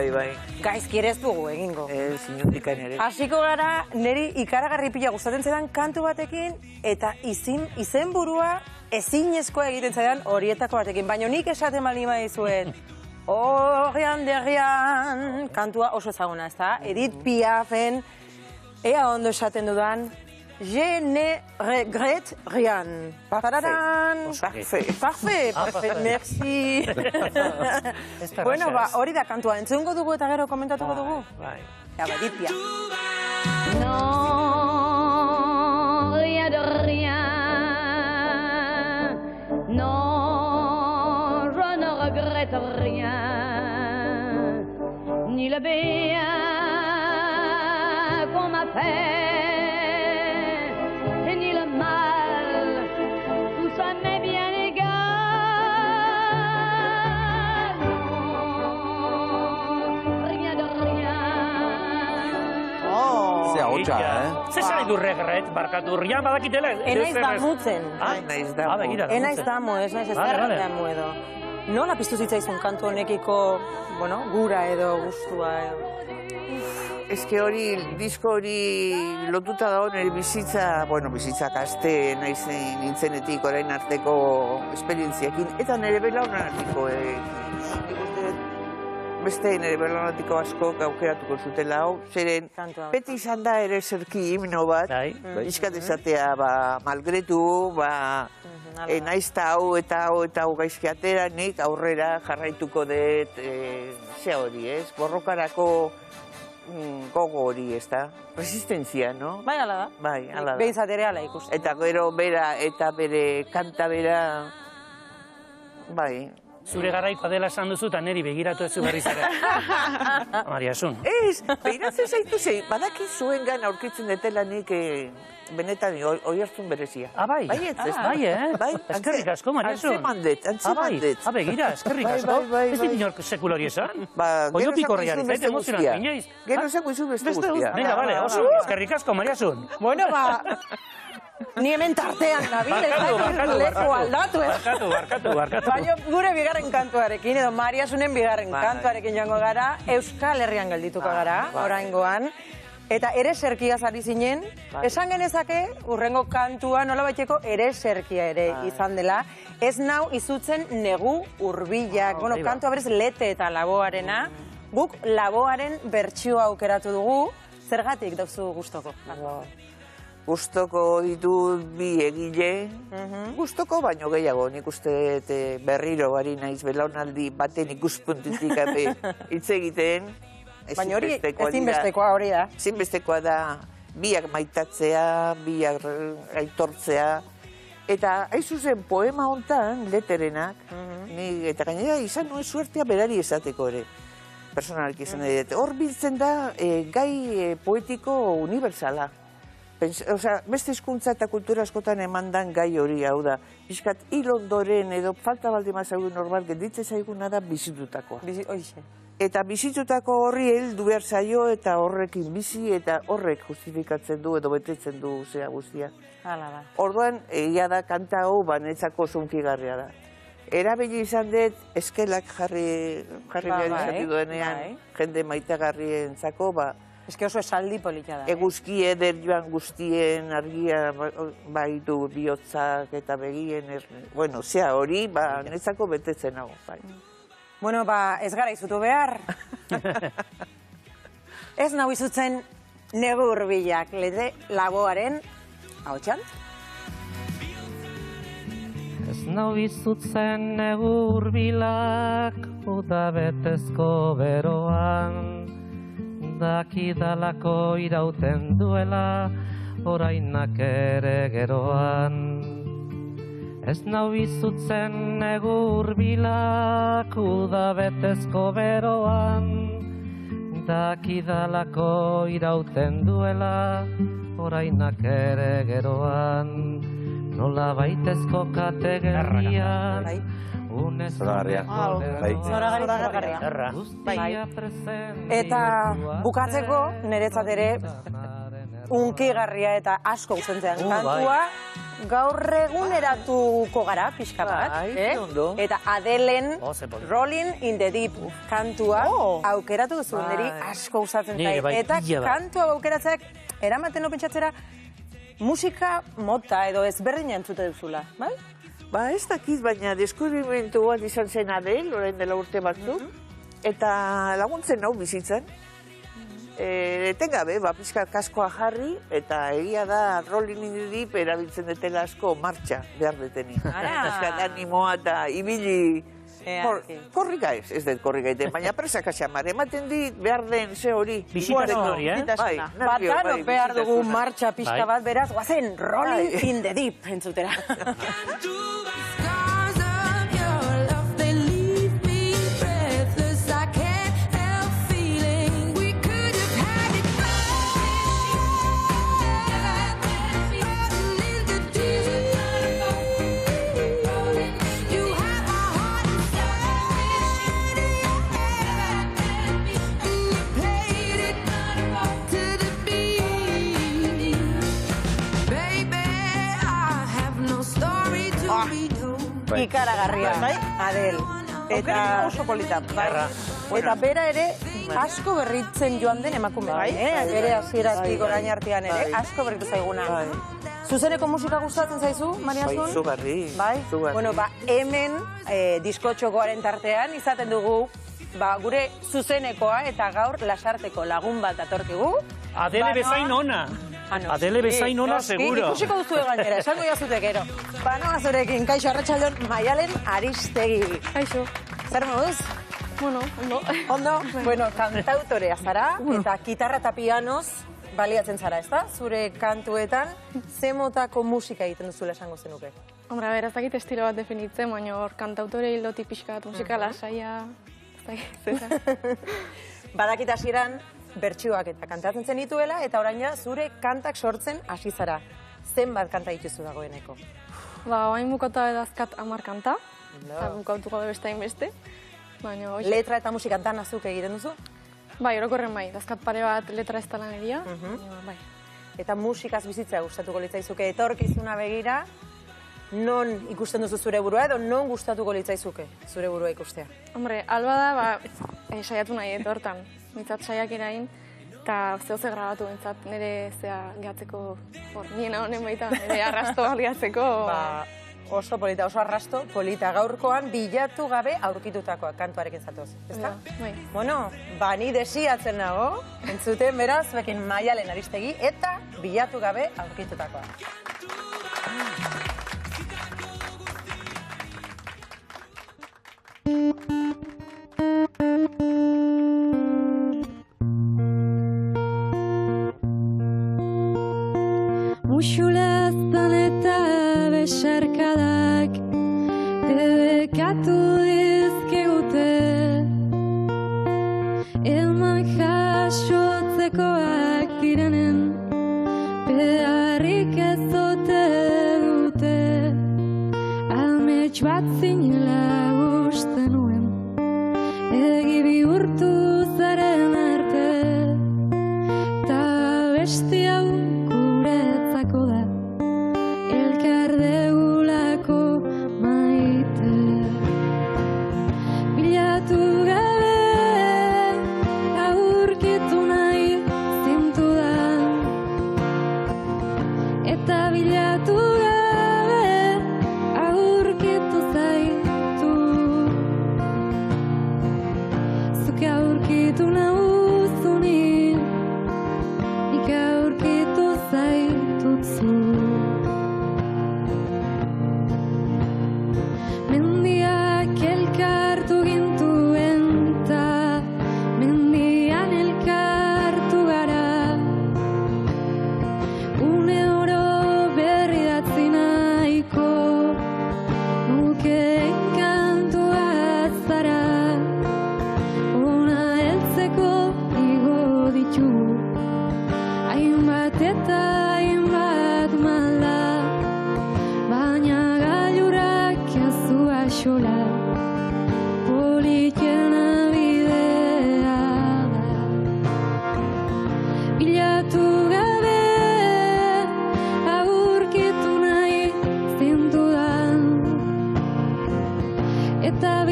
gaizki ere ez dugu egingo. Zinuntikan ere. Hasiko gara, niri ikaragarri pila gustatzen zaidan kantu batekin, eta izenburua ezinezkoa egiten zaidan horietako batekin. Baina nik esaten balima dizuet, Horrian derrian, kantua oso ezaguna, ez da? Edith Piafen, ea ondo esaten dudan, Je ne regrette rien. Pararan. Parfait, merci. Bueno, hori da kantua, entzungo dugu eta gero komentatuko dugu? Bai. Edith Piaf. Non, rien de rien. Non, je ne regrette rien. Ni le bien qu'on m'a fait, ni le mal, tout ça m'est bien égal. Non, rien de rien. Ze ahotsa, Zer zari du regret, barkatu, rian badakitela. Enaiz damutzen. Enaiz damu. Enaiz damu, ez naiz ez damu edo. Nola piztu zitzaizun kantu honekiko, gura edo gustua edo? Ez que hori, disko hori lotuta dago nire bizitza, bizitzak aste nintzenetik orain arteko esperientziakin, eta nire belaunartiko, beste nire belaunartiko asko aukeratuko zutela hau, zeren beti izan da ere zerki himno bat, izkat esatea malgretu, naizta hau eta hau gaizki atera, nik aurrera jarraituko dut, ze hori, ez? Borrokarako gogo hori, ez da? Resistentzia, no? Bai, ala da. Bai, ala da. Behintzat ere ala ikusten. Eta gero bera eta bere kanta bera, bai. Zure garaikoa dela esan duzu eta niri begiratu ez zu berriz ere. Maria Asun. Ez, begiratzen zaitu zei, badaki zuen gan aurkitzen detela nik benetan oihartzun berezia. Bai? Bai, ez. Bai, eskerrik asko, Maria Asun. Antzemandet. Begira, eskerrik asko. Ez dit inork sekulari esan? Gero esango izun beste guztia. Gero esango izun beste guztia. Venga, bale, oso, eskerrik asko, Maria Asun. Bueno, ni hemen tartean nabil, leku aldatu, Barkatu. Baina gure bigarren kantuarekin, edo Maria Asunen bigarren kantuarekin joango gara, Euskal Herrian geldituko gara, oraingoan. Eta ere serkiaz ari zinen, esan genezake, urrengo kantua nola baiteko ere serkia ere izan dela. Ez nau izutzen negu hurbilak, kantua berez Lete eta Laboarena, guk Laboaren bertsioa aukeratu dugu, zergatik dauzu gustoko? Gustoko ditut bi egile, gustoko baino gehiago, nik uste berriro bari naiz belaunaldi baten ikuspuntutik hitz egiten. Baina hori ezinbestekoa hori da. Ezinbestekoa da biak maitatzea, biak aitortzea. Eta hain zuzen poema hontan, Leterenak, eta gainera izan nuen suertea berari esateko ere. Personalki izan edo. Hor biltzen da gai poetiko unibertsala. beste hizkuntza eta kultura askotan emandan gai hori, hau da, pixkat hil ondoren edo falta baldin mazaugun normal gelditzen zaiguna da bizitutakoa. Eta bizitutako horri heldu behar zaio eta horrekin bizi eta horrek justifikatzen du edo betetzen du zea guztia. Orduan, egia da kanta hau banetzako zunkigarria da. Erabili izan dut eskelak jarri behar izan duenean jende maitagarrien zako, eske oso esaldi polita da. Eguzki eder joan guztien argia baitu bihotzak eta begien, bueno, zea hori, netzako betetzen hau. Bueno, ez gara izutu behar. Ez nahu izutzen negu hurbilak, Lete Laboaren, hau txan? Ez nahu izutzen negu hurbilak, udabetezko beroan, dakidalako irauten duela, orainak ere geroan. Ez nau izutzen negu hurbilak, udabetezko beroan, dakidalako irauten duela, orainak ere geroan. Nola baitezko kategorian, Zoragarria. Eta bukatzeko, niretzat ere, unkigarria eta asko guzentzen kantua, gaur eguneratuko gara, pixka bat, eta Adelen Rolling in the Deep kantua aukeratu duzu, niri asko gustatzen zait. Eta kantua aukeratzeak eramaten pentsatzera musika mota edo ezberdina entzute duzula, bai? Ez dakit, baina deskubrimentu bat izan zen Adel, orain dela urte batzuk, eta laguntzen hau bizitzen. Etengabe, pixka kaskoa jarri, eta egia da Rolling in the Deep erabiltzen detela asko martxa behar deteni. Pixka animoa eta ibili korrika ez dut korrika egiten, baina presak asamar, ematen dit behar den ze hori. Bizitasun hori, Batanok behar dugu martxa pixka bat, beraz, guazen Rolling in the Deep entzutera. Ikaragarria, bai? Adel. Eta oso polita, bai? Eta bera ere asko berritzen joan den emakume, bai? Bere hasieratik orain artean ere asko berritu zaiguna. Zuzeneko musika gustatzen zaizu, Mariasun? Bai, zugarri. Bai? Bueno, hemen diskotxokoaren tartean izaten dugu gure zuzenekoa eta gaur lasarteko lagun bat atorkigu. Adele bezain ona. Adele bezain ona, seguro. Ikusiko duzu gainera, esango jazute gero. Banoa zurekin, kaixo, arratsaldeon, Maialen Aristegi. Kaixo. Zer moduz? Bueno, ondo. Ondo? Bueno, kantautorea zara, eta gitarra eta pianoz baliatzen zara, ezta? Zure kantuetan, ze motako musika egiten duzula esango zenuke? Hombre, ez dakit estilo bat definitzen, baina hor kantautore hildotik pixka bat musika lasaia, ez dakit. Badakit hasieran bertsioak eta kantatzen zen dituela, eta oraina zure kantak sortzen hasi zara. Zenbat kanta dituzu dagoeneko? Oain bukata edazkat 10 kanta, eta bukatuko da beste hainbeste. Letra eta musika danazuk egiten duzu? Bai, orokorren bai, dazkat pare bat letra ez talan egia. Eta musikaz bizitzea gustatuko litzaizuke, etorkizuna begira, non ikusten duzu zure burua edo non gustatuko litzaizuke zure burua ikustea? Hombre, alba da, saiatu nahi hortan. Mitzat saiak erain, eta zehose grabatu bintzat, nire zea gehatzeko, niena honen baita, nire arrasto gehatzeko. Oso polita, oso arrasto, polita gaurkoan bilatu gabe aurkitutakoak kantuarekin zatoz, ezta? Bueno, ni desiatzen nago, entzuten beraz, bekin Maialen Aristegi, eta bilatu gabe aurkitutakoa. Muxulaztan eta besarkadak debekatu dizkigute eman jasotzekoak direnen behar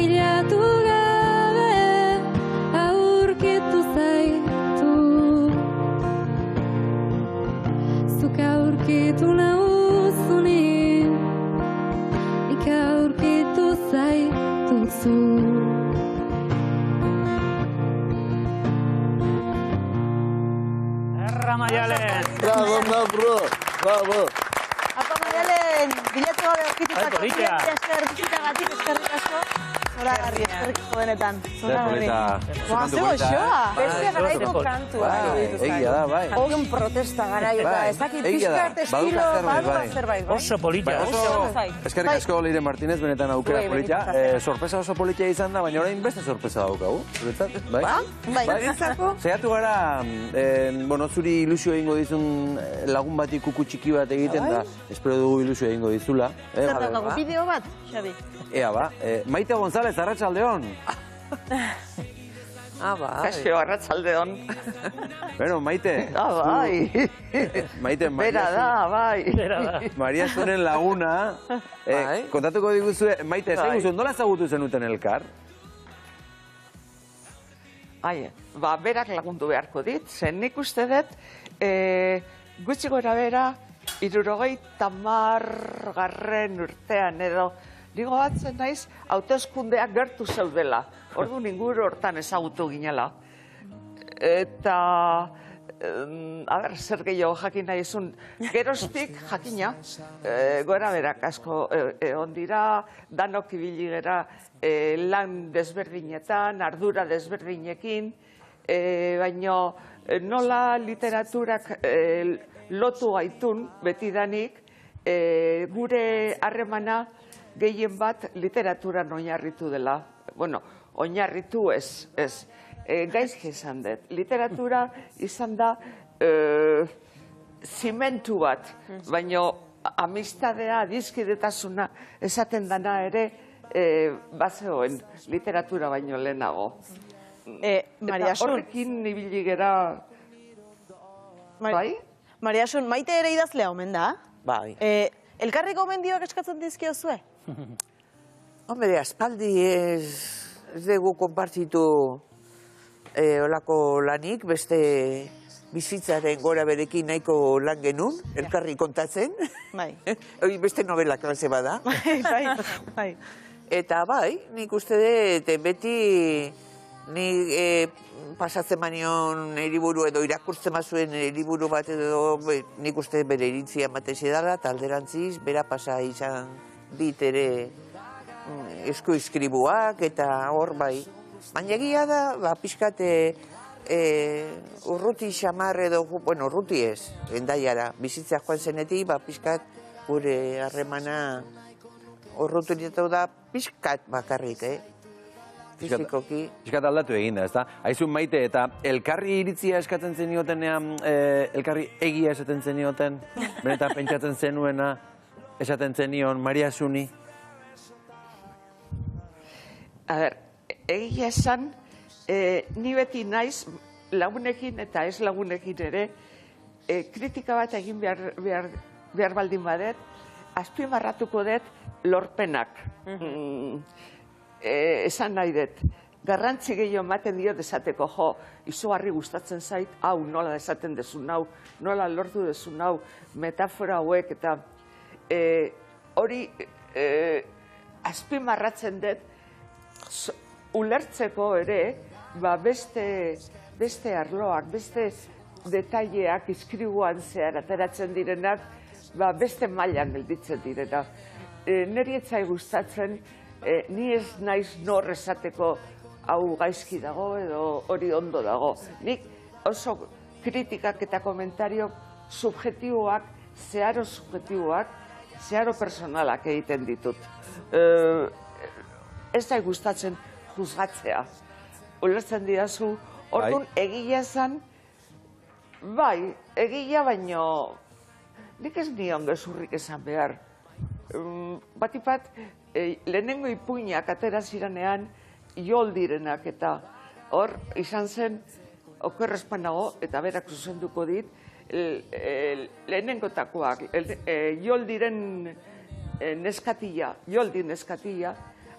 bilatu gabe aurkitu zaitu. Zuk aurkitu nauzunin, nik aurkitu zaituzu. Erra Maialen! Bravo, bravo, bravo. Apa Maialen, bilatu gabe aurkitutako Politea. esker bizitagatik eskerrik asko. Zoragarri, eskerrik asko benetan. Zoragarri. Ba, ze goxoa. Beste garaiko kantua. Egia da, bai. Ogen protesta gara, eta Bai, ez dakit egia da. pixkat estilo, Baduka zerbait. Oso polita, oso. Eskerrik asko Leire Martínez, benetan aukera Bai, politia. benetan. Sorpresa oso politia izan da, baina orain beste sorpresa daukagu. Zuretzat, bai? Bai, Zehatu gara, bueno, zuri ilusio egingo dizun lagun bati kuku txiki bat egiten da, espero dugu ilusio egingo dizula. Zer daukagu bideo bat, Xabi? Ea ba, Maite González, arratsaldeon. Bai. Kaixo, arratsaldeon. Bueno, Maite. Bai. Maite, Bera da, bai. Maria Zunen laguna. Kontatuko diguzue, Maite, zer guztu, nola ezagutu zenuten elkar? Ba, berak lagundu beharko dit, zen nik uste dut, gutxi gora bera, 70. urtean edo, nigo batzen naiz, hauteskundeak gertu zeudela. Orduan inguru hortan ezagutu ginela. Eta, zer gehiago jakin nahi izun, geroztik jakina, gora berak asko egon dira, danok ibili gera lan desberdinetan, ardura desberdinekin, baina nola literaturak lotu gaitun betidanik, gure harremana gehien bat literaturan oinarritu dela. Bueno, oinarritu ez. Gaizki izan dut. Literatura izan da zimentu bat, baina amistadea, dizkidetasuna esaten dana ere bazeoen literatura baino lehenago. Eta horrekin ibili gera... Bai? Maria Sun, Maite ere idazlea omen da? Bai. Elkarriko omendioak eskatzen dizkio zue? Hombre, aspaldi ez dugu konpartitu olako lanik, beste bizitzaren gora berekin nahiko lan genuen, elkarri kontatzen. Bai. Hori beste novela klase bada. Bai. Eta bai, nik uste dut beti nik pasatzen manion eriburu edo irakurtzen mazuen eriburu bat edo nik uste bere iritzia matezi dara, eta alderantziz, bera pasa izan dit ere esku iskribuak eta hor bai. Baina egia da, pixkat urruti xamar edo, bueno, urruti ez, endaiara, bizitzea joan zenetik, pixkat gure harremana urrutu da pixkat bakarrik, fizikoki. Pixkat aldatu egin da, ez da? Aizun Maite, eta elkarri iritzia eskatzen zeniotenean, elkarri egia esaten zenioten, benetan pentsatzen zenuena, esaten zenion Maria Zuni? A ber, egia esan, ni beti naiz lagunekin eta ez lagunekin ere, kritika bat egin behar baldin badet, azpimarratuko dut lorpenak. Esan nahi dut, garrantzi gehiago ematen dio desateko, jo, izugarri gustatzen zait, hau nola esaten dezun hau, nola lortu dezun hau, metafora hauek, eta hori azpimarratzen dut, ulertzeko ere, beste arloak, beste detaileak izkribuan zehar ateratzen direnak, beste mailan gelditzen direna. Neri etzai gustatzen, ni ez naiz nor esateko hau gaizki dago edo hori ondo dago. Nik oso kritikak eta komentario subjetiboak, zeharo subjetiboak, zeharo personalak egiten ditut. Ez da gustatzen juzgatzea. Ulertzen didazu, orduan egia esan, bai, egia baino, nik ez nion gezurrik esan behar. Batipat, lehenengo ipuinak atera ziranean jol direnak eta hor izan zen okerrezpanago eta berak zuzenduko dit lehenengotakoak jol diren neskatila, joldi neskatila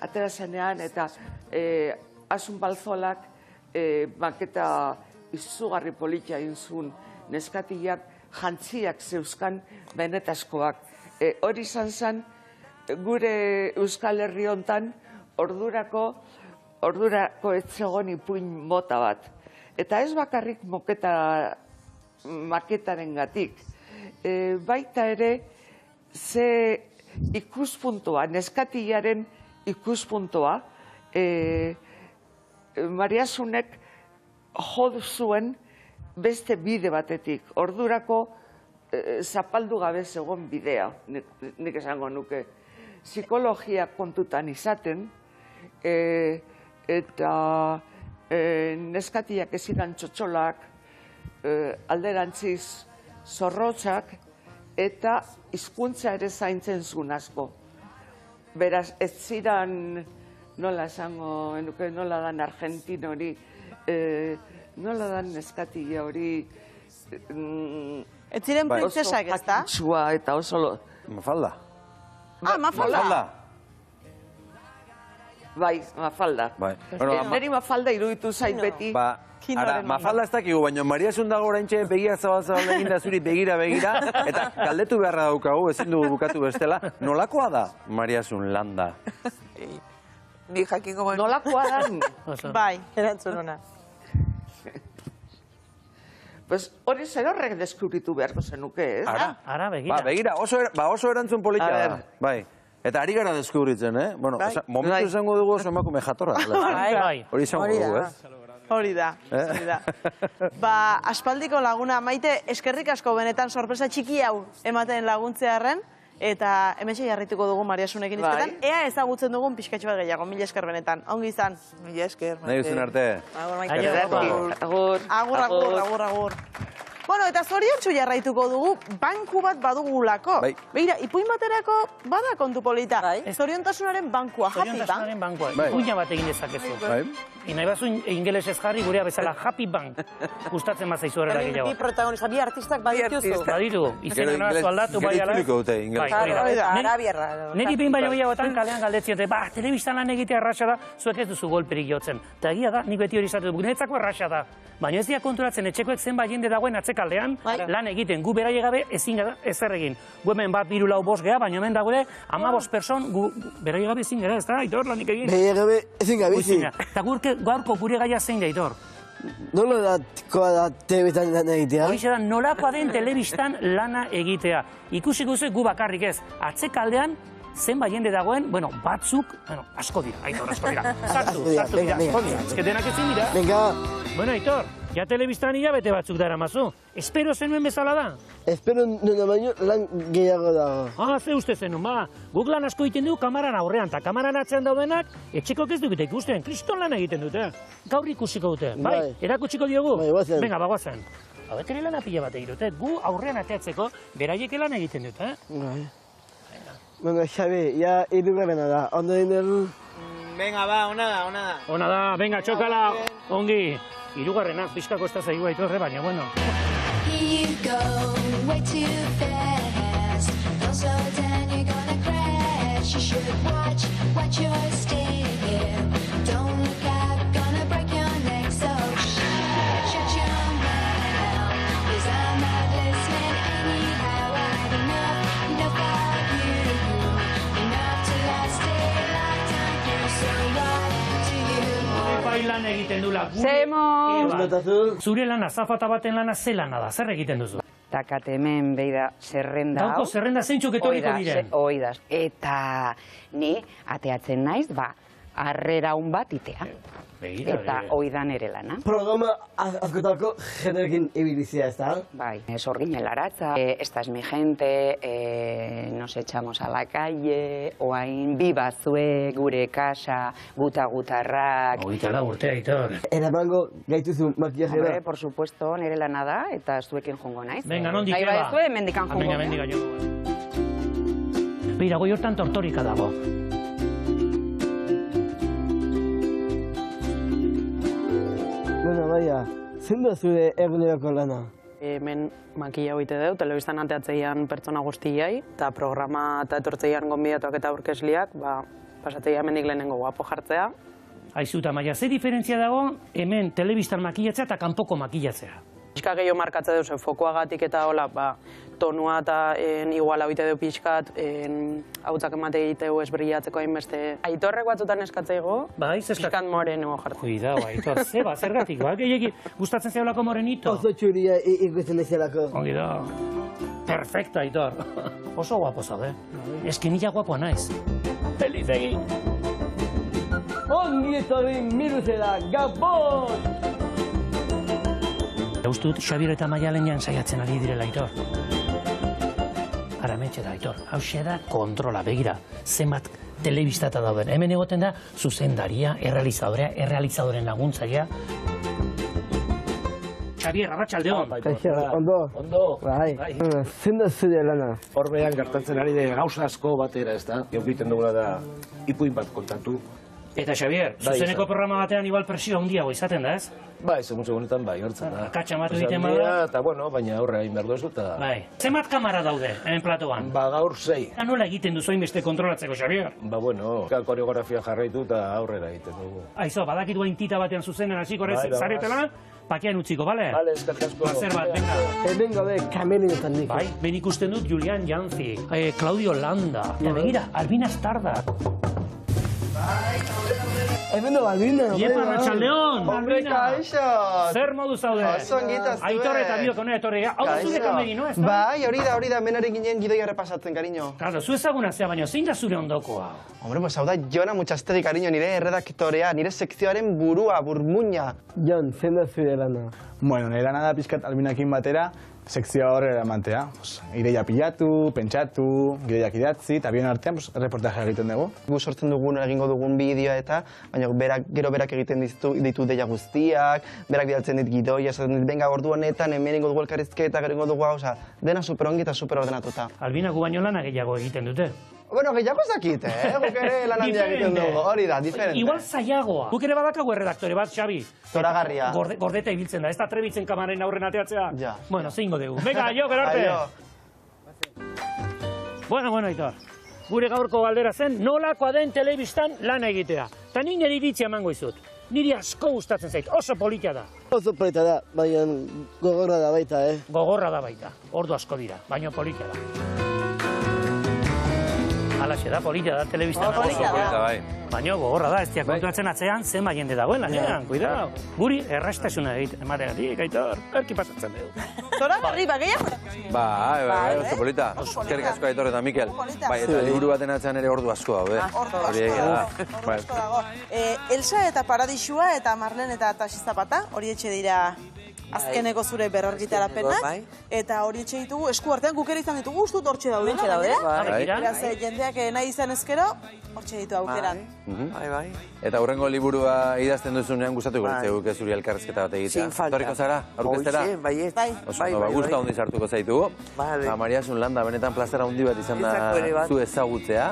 atera zenean, eta Asun Balzolak maketa izugarri politia inzun neskatiak jantziak zeuzkan benetazkoak. Hori izan zen, gure Euskal Herri hontan ordurako etzegon ipuin mota bat. Eta ez bakarrik maketaren gatik. Baita ere, ze ikuspuntoa, neskatiaren ikuspuntoa, Mariasunek jodu zuen beste bide batetik. Ordurako zapaldu gabe zegoen bidea, nik esango nuke. Psikologia kontutan izaten, eta neskatiak ez ziren txotxolak, alderantziz zorrotzak, eta hizkuntza ere zaintzen zuen asko. Beraz, ez ziren, nola esango, nola dan Argentina hori, nola dan neskatia hori... Ez ziren printzesak, ez da? Oso jakintzua eta oso... Mafalda. Mafalda. Bai, Mafalda. Neri Mafalda iruditu zait beti. Ara, Mafalda ez dakigu, baina Mariasun dago oraintxe begia zabal egin da zuri begira, eta galdetu beharra daukagu, ezin dugu bukatu bestela. Nolakoa da Mariasun landa? Ni jakingo baina. Nolakoa dan? Bai, erantzun ona. Pues hori zer horrek deskubritu beharko zenuke, ez? Ara, begira. Begira, oso erantzun politia da. Bai. Eta ari gara deskubritzen, eh? Bueno, momentu izango dugu oso emakume jatorra. Hori izango dugu, ez? Hori da. Aspaldiko laguna, Maite, eskerrik asko benetan sorpresa txiki hau ematen laguntzearren, eta hementxe jarrituko dugu Mariasunekin izketan. Ea ezagutzen dugun pixkatxo bat gehiago, mila esker benetan. Ongi izan. Mila esker. Nahi duzun arte. Agur. Bueno, eta zoriontsu jarraituko dugu, banku bat badugulako. Begira, ipuin baterako bada kontu polita. Zoriontasunaren bankua, Happy Bank. Zoriontasunaren bankua, ipuina bat egin dezakezu. Nahi bazu ingelesez jarri gurea bezala Happy Bank. Gustatzen bat zaizu horrela gehiago. Bi protagonista, bi artistak badituzu. Baditu, izena nara aldatu bai ala. Gero dute ingelesez. Arabierra. Neri behin baino gehiagotan kalean galdetziote, telebistan lan egitea erraxa da, zuek ez duzu golperik jotzen. Eta egia da, nik beti hori izate dut, niretzako erraxa da. Baina ez dira konturatzen etxekoek zenbait jende dagoen atzekaldean, lan egiten, gu beraie gabe ezin gara ezer egin. Gu hemen bat 3-4 geha, baina hemen dagoe 15 person, gu beraie gabe ezin gara, ez da, Aitor, lanik egin. Beraie gabe ezin gabizi. Eta gaurko gure gaia zein da, Aitor? Nola da telebistan lan egitea? Horixe da, nolakoa den telebistan lana egitea. Ikusiko zuek gu bakarrik ez, atzekaldean, zenba jende dagoen, batzuk, asko dira, Aitor, asko dira. Sartu dira, asko dira. Ez que denak ezin dira. Venga. Bueno, Aitor, ja telebistan hilabete batzuk dara mazu. Espero zenuen bezala da? Espero nuna baino lan gehiago dago. Ze uste zenun, guk lan asko egiten dugu kamaran aurrean, eta kamaran atzean daudenak, etxekok ez dukite ikusten, kriston lan egiten dute. Gaur ikusiko dute, bai? Erakutsiko diogu? Bai, guazen. Venga, bagoazen. Hauek ere lan apila bat egin dute, gu aurrean ateatzeko, beraiek lan egiten dute, Bai. Bueno, Xabi, ya irugarrena da, ondo dindu? Venga, ba, ona da. Ona da, venga, txokala, ongi. Hirugarrenak, pixkako ez da zaigu Aitorre, baina, bueno. You go way too fast. Don't slow down, you're gonna crash. You should watch your step. Don't look up, gonna break your neck. So shut your mouth, 'cause I'm not listening anyhow. I had enough of you, enough to last a lifetime through. So what do you want? Lan egiten dula. Zure lana, zafata baten lana, ze lana da, zer egiten duzu? Takat hemen beida zerrenda hau. Dauko zerrenda zeintzuk etorriko diren. Oidaz. Eta ni ateatzen naiz, harrera bat itea. Eta oidan ere lana. Programa askotako jenderekin ibilizia, ez da? Bai, sorgin helaratza, esta es mi gente, nos echamos a la calle, oain bibazue, gure kasa, gutarrak. Hogeita lau urtea, Aitor. Eramango gaituzu makiajera? Hombre, por supuesto, nire lana da, eta zuekin jongo naiz. Venga, nondik eba. Nahi badezue, mendikan jongo. Venga, mendikan jongo. Beira, goi hortan tortorika dago. Bueno, baia, zein da zure eguneroko lana? Hemen makilla hoite deu, telebistan ateatzeian pertsona guztiai, eta programa eta etortzeian gonbidatuak eta aurkezliak, pasatzea hemenik lehenengo guapo jartzea. Aizu eta Maia, ze diferentzia dago hemen telebistan makillatzea eta kanpoko makillatzea? Pixka gehiago markatze duzu, fokoagatik eta hola, tonua eta iguala bite du pixkat, hautzak emate egiteu ez brillatzeko hainbeste. Aitorrek batzutan eskatzeigo, pixkat moreno jartzen. Cuidao, Aitor, zeba, zergatik, gehiagi gustatzen zeolako morenito? Oso txuria ikusten ezelako. Ongi da. Perfecto, Aitor. Oso guapo zaude. Eski nila guapoa naiz. Feliz egin. Ongi etorri Miruzera, Gabon! Eustut, Xabier eta Maia lehenan saiatzen ari direla, Aitor. Ara, metxe da, Aitor. Hau da kontrola, begira. Zenbat telebistata dauden. Hemen egoten da, zuzendaria, errealizadoren laguntzaia. Xabier, arratsaldeon. Ondo. Ondo. Bai. Zein da zure lana? Horbean gertatzen ari de gauza asko batera, ez da? Egiten dugula da ipuin bat kontatu. Eta Xabier, zuzeneko programa batean igual presio handiago izaten da, ez? Bai, segun segunetan bai, hortzen da. Katxa matu egiten bada. Eta bueno, baina aurre egin behar duzu eta... Bai. Zenbat kamara daude, hemen platoan? Ba, gaur 6. Nola egiten duzu hainbeste kontrolatzeko, Xabier? Ba, bueno, koreografia jarraitu eta aurrera egiten dugu. Aizo, badakit guain tita batean zuzenen hasiko zaretela, pakean utziko, bale? Bale, eskerrik asko. Zer bat, venga. Hemen gabe kamerinetan nik. Bai, ben ikusten dut Julian Janzi, Claudio Landa, eta begira, Albina Starda. Hemen da Albina. Iepa, Arratsaldeon! Hombre, kaixo! Zer modu zaude? Oso ongitaz zuen. Aitor eta biok hona etorri. Hau da zure kamerino, ez da? Bai, hori da, menari ginen gidoia repasatzen, cariño. Claro, zu ezaguna zea, baina zein da zure ondokoa? Hombre, pues hau da Jona Mutxastegi, cariño, nire erredaktorea, nire sekzioaren burua, burmuina. Jon, zein da zure lana? Bueno, nire lana da pizkat Albinakin batera, sekzioa horrela emantea. Ideia pilatu, pentsatu, gidoiak idatzi, eta bion artean reportaje egiten dugu. Gu sortzen dugun, egingo dugun bideoa eta, baina gero berak egiten ditu deia guztiak, berak bidaltzen dit gidoia, esaten dit, benga, ordu honetan, hemen ingo dugu elkarrizketa, gero ingo dugu, dena superongi eta superordenatuta. Albina gu baino lana gehiago egiten dute. Bueno, gehiago ezakit, guk ere lan handia egiten dugu, hori da, diferente. Igual zailagoa. Guk ere badakagu erredaktore bat, Xabi. Zoragarria. Gordeta ibiltzen da, ez da trebitzen kamaren aurren ateatzea. Ja. Bueno, zeingo dugu. Venga, jo, gerarte! Bueno, Aitor. Gure gaurko galdera zen, nolakoa den telebistan lan egitea. Eta ni nire iritzia emango izut. Niri asko gustatzen zait, oso polita da. Oso polita da, baina gogorra da baita, Gogorra da baita, ordu asko dira, baina polita da. Alaxe da, polita da, telebistan. Polita da. Baina gogorra da, ez diak konturatzen atzean zenba jende dagoen lanean, kuidao. Guri errastasuna emategatik, Aitor, erki pasatzen dugu. Zoragarri, gehiago? Bai, oso polita. Eskerrik asko Aitor eta Mikel. Bai, eta liburu baten atzean ere ordu asko daude. Hori egia da. Elsa eta Paradisua eta Marlen eta Taxizapata, hori etxe dira azkeneko zure berrargitarapenak, eta hori etxe ditugu esku artean guk ere izan ditugu, ustut hortxe daude. Beraz, jendeak nahi izan ezkero, hortxe ditu aukeran. Eta hurrengo liburua idazten duzunean gustatuko litzeguke zuri elkarrizketa bat egitea. Torriko zara, aurkeztera? Oso, gusta handiz hartuko zaitugu. Mariasun Landa, benetan plazera handi bat izan da zu ezagutzea,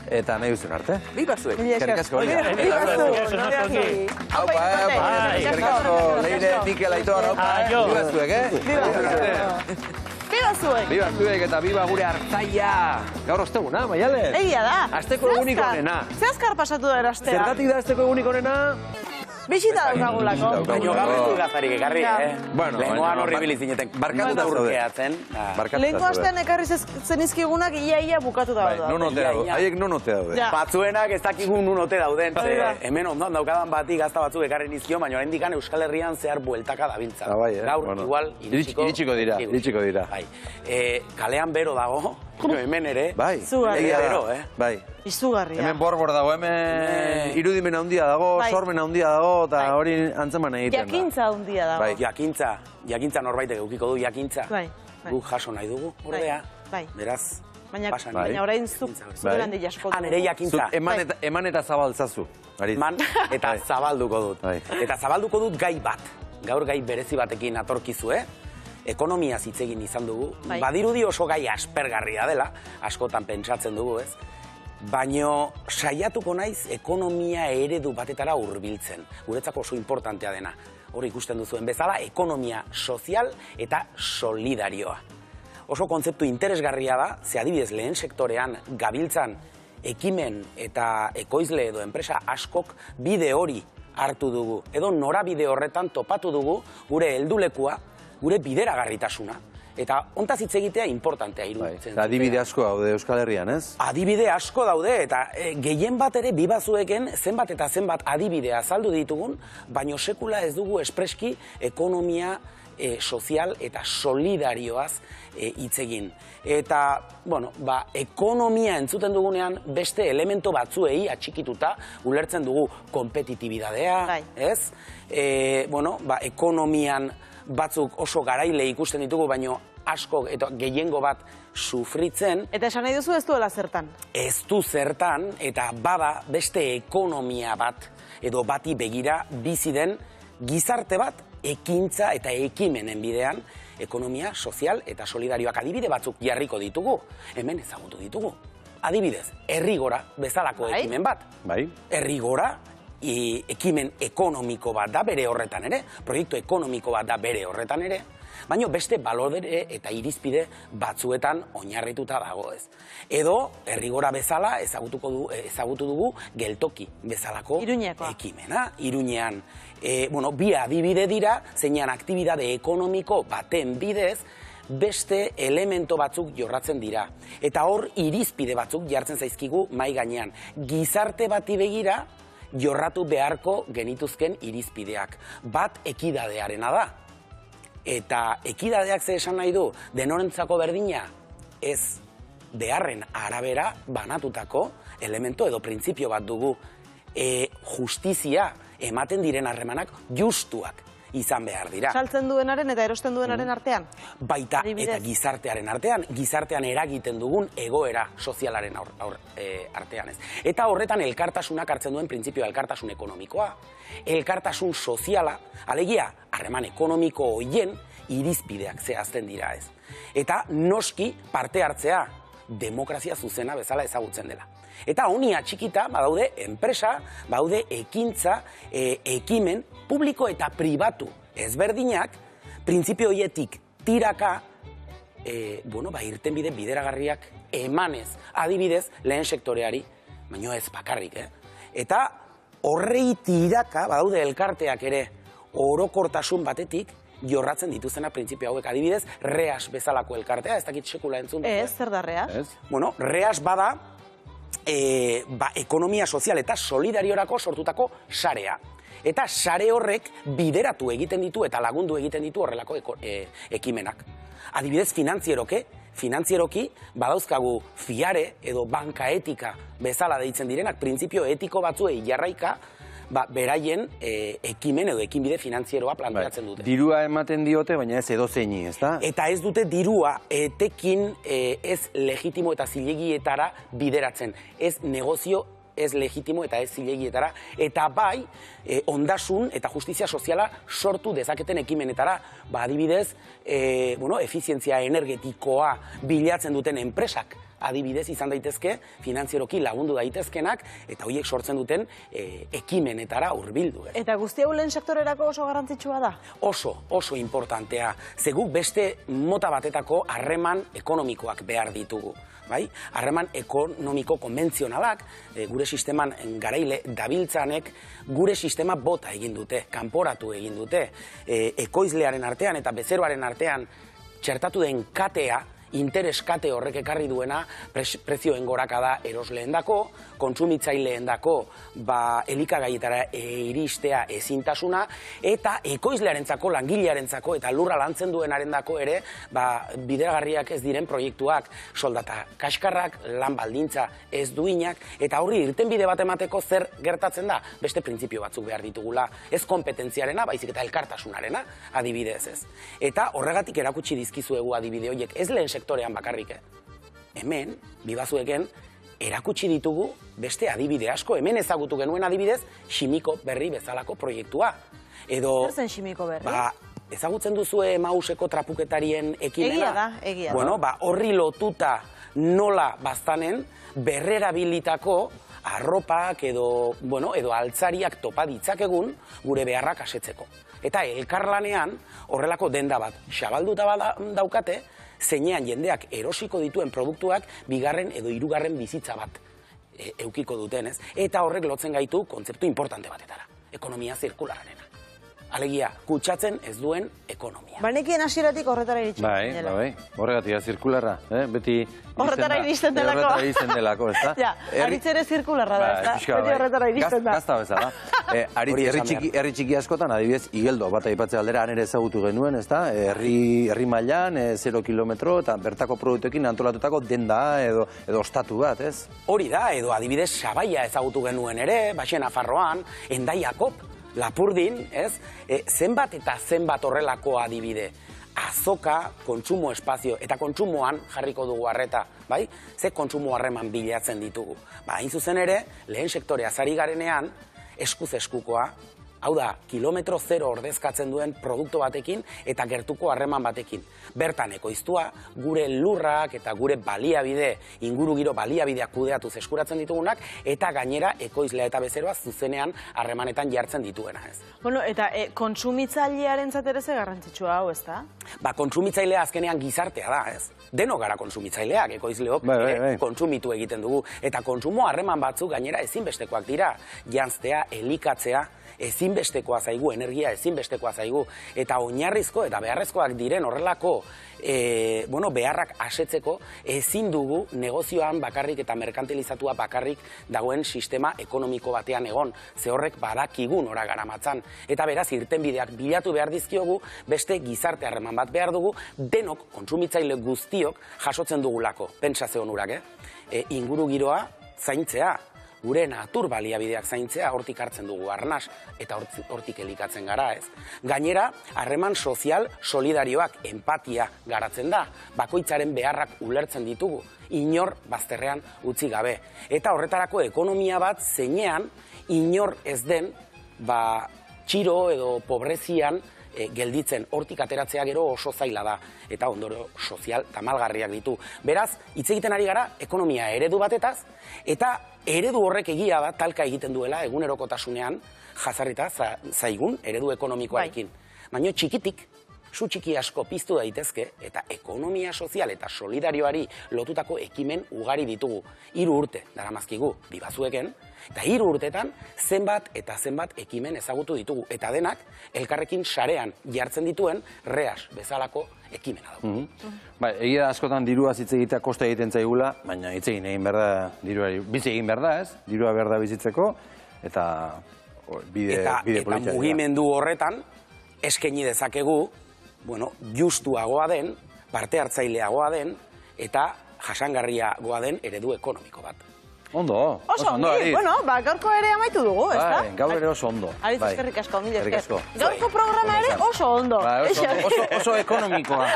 eta nahi duzun arte. Biba zuek. Eskerrik asko, eskerrik asko, Leire, Mikel, Aitor, biba zuek, Biba zuek! Biba zuek eta biba gure hartzaia! Gaur osteguna, Maialen? Egia da! Asteko egunik onena! Ze azkar pasatu da erastea? Zergatik da asteko egunik onena? Bisita daukagulako. Baina gaur ez du gazarik ekarri, Lehengoan horri bilizineten barkatuta urkeatzen. Lehenko astean ekarri zenizkigunak ia bukatu daude. Haiek nonote daude. Batzuenak ez dakigun nonote dauden. Hemen ondoan daukadan bati gazta batzuk ekarri nizkio, baina oraindik Euskal Herrian zehar bueltaka dabiltza. Gaur, igual, iritsiko dira. Kalean bero dago. Hemen ere, egia bero, izugarria. Hemen borbor dago, hemen irudimen handia dago, sormen handia dago, eta hori antzeman egiten da. Jakintza handia dago. Jakintza norbaitek eukiko du jakintza. Guk jaso nahi dugu, ordea. Beraz, baina orain zure handi jasko dugu. Nere jakintza. Eman eta zabaltzazu. Eman eta zabalduko dut. Eta zabalduko dut gai bat. Gaur gai berezi batekin atorkizue. Ekonomiaz hitz egin izan dugu, badirudi oso gai aspergarria dela, askotan pentsatzen dugu, ez? Baina saiatuko naiz ekonomia eredu batetara hurbiltzen, guretzako oso importantea dena. Hor ikusten duzuen bezala, ekonomia sozial eta solidarioa. Oso kontzeptu interesgarria da, ze adibidez lehen sektorean gabiltzan ekimen eta ekoizle edo enpresa askok bide hori hartu dugu. Edo norabide horretan topatu dugu gure heldulekua, gure bideragarritasuna. Eta hontaz hitz egitea importantea iruditzen. Adibide asko daude Euskal Herrian, ez? Adibide asko daude, eta gehien bat ere bibazueken zenbat eta zenbat adibidea azaldu ditugun, baino sekula ez dugu espreski ekonomia sozial eta solidarioaz hitz egin. Eta, bueno, ekonomia entzuten dugunean beste elemento batzuei atxikituta ulertzen dugu kompetitibidadea, ez? Ekonomian batzuk oso garaile ikusten ditugu, baino asko eta gehiengo bat sufritzen. Eta esan nahi duzu ez duela zertan? Ez du zertan, eta bada beste ekonomia bat, edo bati begira bizi den gizarte bat, ekintza eta ekimenen bidean, ekonomia, sozial eta solidarioak adibide batzuk jarriko ditugu. Hemen ezagutu ditugu. Adibidez, Herrigora bezalako ekimen bat. Herrigora ekimen ekonomiko bat da bere horretan ere, proiektu ekonomiko bat da bere horretan ere, baina beste balodere eta irizpide batzuetan oinarrituta dago ez. Edo, Herrigora bezala ezagutu dugu geltoki bezalako ekimena, Iruñean. Bi adibide dira, zeinan aktibidade ekonomiko baten bidez, beste elemento batzuk jorratzen dira. Eta hor irizpide batzuk jartzen zaizkigu mai gainean. Gizarte bati begira, jorratu beharko genituzken irizpideak. Bat ekidadearena da. Eta ekidadeak ze esan nahi du, denorentzako berdina, ez beharren arabera banatutako elemento edo printzipio bat dugu. Justizia ematen diren harremanak justuak izan behar dira. Saltzen duenaren eta erosten duenaren artean? Baita eta gizartearen artean, gizartean eragiten dugun egoera sozialaren artean ez. Eta horretan elkartasunak hartzen duen printzipioa elkartasun ekonomikoa, elkartasun soziala, alegia harreman ekonomiko hoien irizpideak zehazten dira ez. Eta noski parte hartzea demokrazia zuzena bezala ezagutzen dela. Eta honi atxikita, badaude enpresa, badaude ekintza, ekimen publiko eta pribatu ezberdinak, printzipio horietik tiraka, irtenbide bideragarriak emanez, adibidez lehen sektoreari, baino ez bakarrik. Eta horrei tiraka, badaude elkarteak ere orokortasun batetik, jorratzen dituzena printzipio hauek, adibidez, REAS bezalako elkartea, ez dakit sekula entzun. Ez, zer da REAS? REAS bada, ekonomia sozial eta solidariorako sortutako sarea. Eta sare horrek bideratu egiten ditu eta lagundu egiten ditu horrelako ekimenak. Adibidez, finantzieroki badauzkagu fiare edo banka etika bezala deitzen direnak, printzipio etiko batzuei jarraika, beraien ekimen edo ekinbide finantzieroa planteatzen dute. Dirua ematen diote, baina ez edozeini, ez da? Eta ez dute dirua etekin ez legitimo eta zilegietara bideratzen. Ez negozio ez legitimo eta ez zilegietara. Eta bai, ondasun eta justizia soziala sortu dezaketen ekimenetara. Adibidez, efizientzia energetikoa bilatzen duten enpresak adibidez izan daitezke, finantzieroki lagundu daitezkenak, eta horiek sortzen duten ekimenetara hurbildu. Eta guzti hau lehen sektorerako oso garrantzitsua da? Oso importantea. Zeguk beste mota batetako harreman ekonomikoak behar ditugu. Harreman ekonomiko konbentzionalak, gure sisteman garaile dabiltzanek, gure sistema bota egin dute, kanporatu egin dute, ekoizlearen artean eta bezeroaren artean txertatu den katea, interes kate horrek ekarri duena prezioen gorakada erosleendako, kontsumitzaileendako elikagaietara iristea ezintasuna, eta ekoizlearentzako, langilearentzako eta lurra lantzen duenarendako ere bideragarriak ez diren proiektuak, soldata kaskarrak, lan baldintza ez duinak, eta horri irtenbide bat emateko zer gertatzen da, beste printzipio batzuk behar ditugula, ez kompetentziarena, baizik eta elkartasunarena, adibidez ez. Eta horregatik erakutsi dizkizuegu adibide horiek, ez lehen sektorean bakarrik. Hemen, bibazueken, erakutsi ditugu beste adibide asko. Hemen ezagutu genuen adibidez, Ximiko Berri bezalako proiektua. Zer zen Ximiko Berri? Ezagutzen duzue Emauseko trapuketarien ekimena? Egia da. Horri lotuta nola baztanen berrerabilitako arropak edo altzariak topa ditzakegun gure beharrak asetzeko. Eta elkarlanean horrelako denda bat xabalduta daukate, zeinean jendeak erosiko dituen produktuak bigarren edo hirugarren bizitza bat eukiko duten, ez? Eta horrek lotzen gaitu kontzeptu importante batetara, ekonomia zirkularrarena. Alegia, kutsatzen ez duen ekonomia. Banekien hasieratik horretara iritsi. Bai, horregatik, zirkularra, beti... Horretara iristen delako. Horretara iristen delako, ez da? Ja, aritz ere zirkularra da, ez da? Beti horretara iristen da. Gazta bezala. Herri txiki askotan, adibidez, Igeldo bat aipatzea aldera, han ere ezagutu genuen, ez da? Herri mailan, 0 kilometro, eta bertako produktuekin antolatutako denda edo ostatu bat, ez? Hori da, edo adibidez, Sabaia ezagutu genuen ere, Baxen Nafarroan, Hendaiakop, Lapurdin, ez? Zenbat eta zenbat horrelako adibide. Azoka, kontsumo espazio, eta kontsumoan jarriko dugu arreta, bai? Ze kontsumo harreman bilatzen ditugu. Hain zuzen ere, lehen sektorea zari garenean, eskuz eskukoa, hau da, kilometro zero ordezkatzen duen produktu batekin eta gertuko harreman batekin. Bertan ekoiztua, gure lurrak eta gure baliabide, ingurugiro baliabideak kudeatuz eskuratzen ditugunak, eta gainera ekoizlea eta bezeroa zuzenean harremanetan jartzen dituena, ez. Bueno, eta kontsumitzailearen ere ze garrantzitsua hau, ez da? Kontsumitzailea azkenean gizartea da, ez. Denok gara kontsumitzaileak, ekoizleok kontsumitu egiten dugu. Eta kontsumo harreman batzuk gainera ezinbestekoak dira. Janztea, elikatzea, ezinbestekoa zaigu, energia ezinbestekoa zaigu. Eta oinarrizko eta beharrezkoak diren horrelako beharrak asetzeko ezin dugu negozioan bakarrik eta merkantilizatua bakarrik dagoen sistema ekonomiko batean egon. Ze horrek badakigu nora garamatzan. Eta beraz, irtenbideak bilatu behar dizkiogu, beste gizarte harreman bat behar dugu, denok kontsumitzaile guztiok jasotzen dugulako. Pentsa ze onurak, inguru giroa zaintzea, gure natur baliabideak zaintzea, hortik hartzen dugu arnas, eta hortik elikatzen gara, ez. Gainera, harreman sozial solidarioak, empatia garatzen da, bakoitzaren beharrak ulertzen ditugu, inor bazterrean utzi gabe. Eta horretarako ekonomia bat zeinean, inor ez den, txiro edo pobrezian gelditzen, hortik ateratzea gero oso zaila da, eta ondoro sozial tamalgarriak ditu. Beraz, hitz egiten ari gara ekonomia eredu batetaz, eta eredu horrek egia da talka egiten duela egunerokotasunean jazarrita zaigun eredu ekonomikoarekin. Baina txikitik, su txiki asko piztu daitezke, eta ekonomia sozial eta solidarioari lotutako ekimen ugari ditugu. 3 urte daramazkigu bibazueken, eta 3 urtetan zenbat eta zenbat ekimen ezagutu ditugu. Eta denak, elkarrekin sarean jartzen dituen reas bezalako ekimena dugu. Egia da askotan dirua hitz egitea kosta egiten zaigula, baina hitz egin behar da diruari. Bizi egin behar da, ez? Dirua behar da bizitzeko, eta bide politia. Eta mugimendu horretan, eskaini dezakegu, justuagoa den, parte hartzaileagoa den, eta jasangarriagoa den eredu ekonomiko bat. Ondo, oso ondo, Aritz. Gaurko ere amaitu dugu, ez da? Gaur ere oso ondo. Aritz, eskerrik asko, mila esker. Gaurko programa ere oso ondo. Oso ekonomikoa.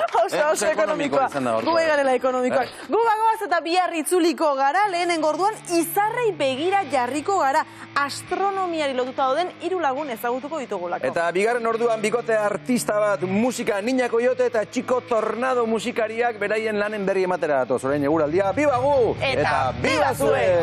Oso ekonomikoa. Gu garela ekonomikoak. Gu bagoaz eta bihar itzuliko gara, lehenen gorduan izarrei begira jarriko gara. Astronomiari lotuta dauden 3 lagun ezagutuko ditugulako. Eta bigarren orduan bikote artista bat, musika Niña Coyote eta Chico Tornado musikariak beraien lanen berri ematera datoz. Orain eguraldia, biba gu! Eta biba zuen!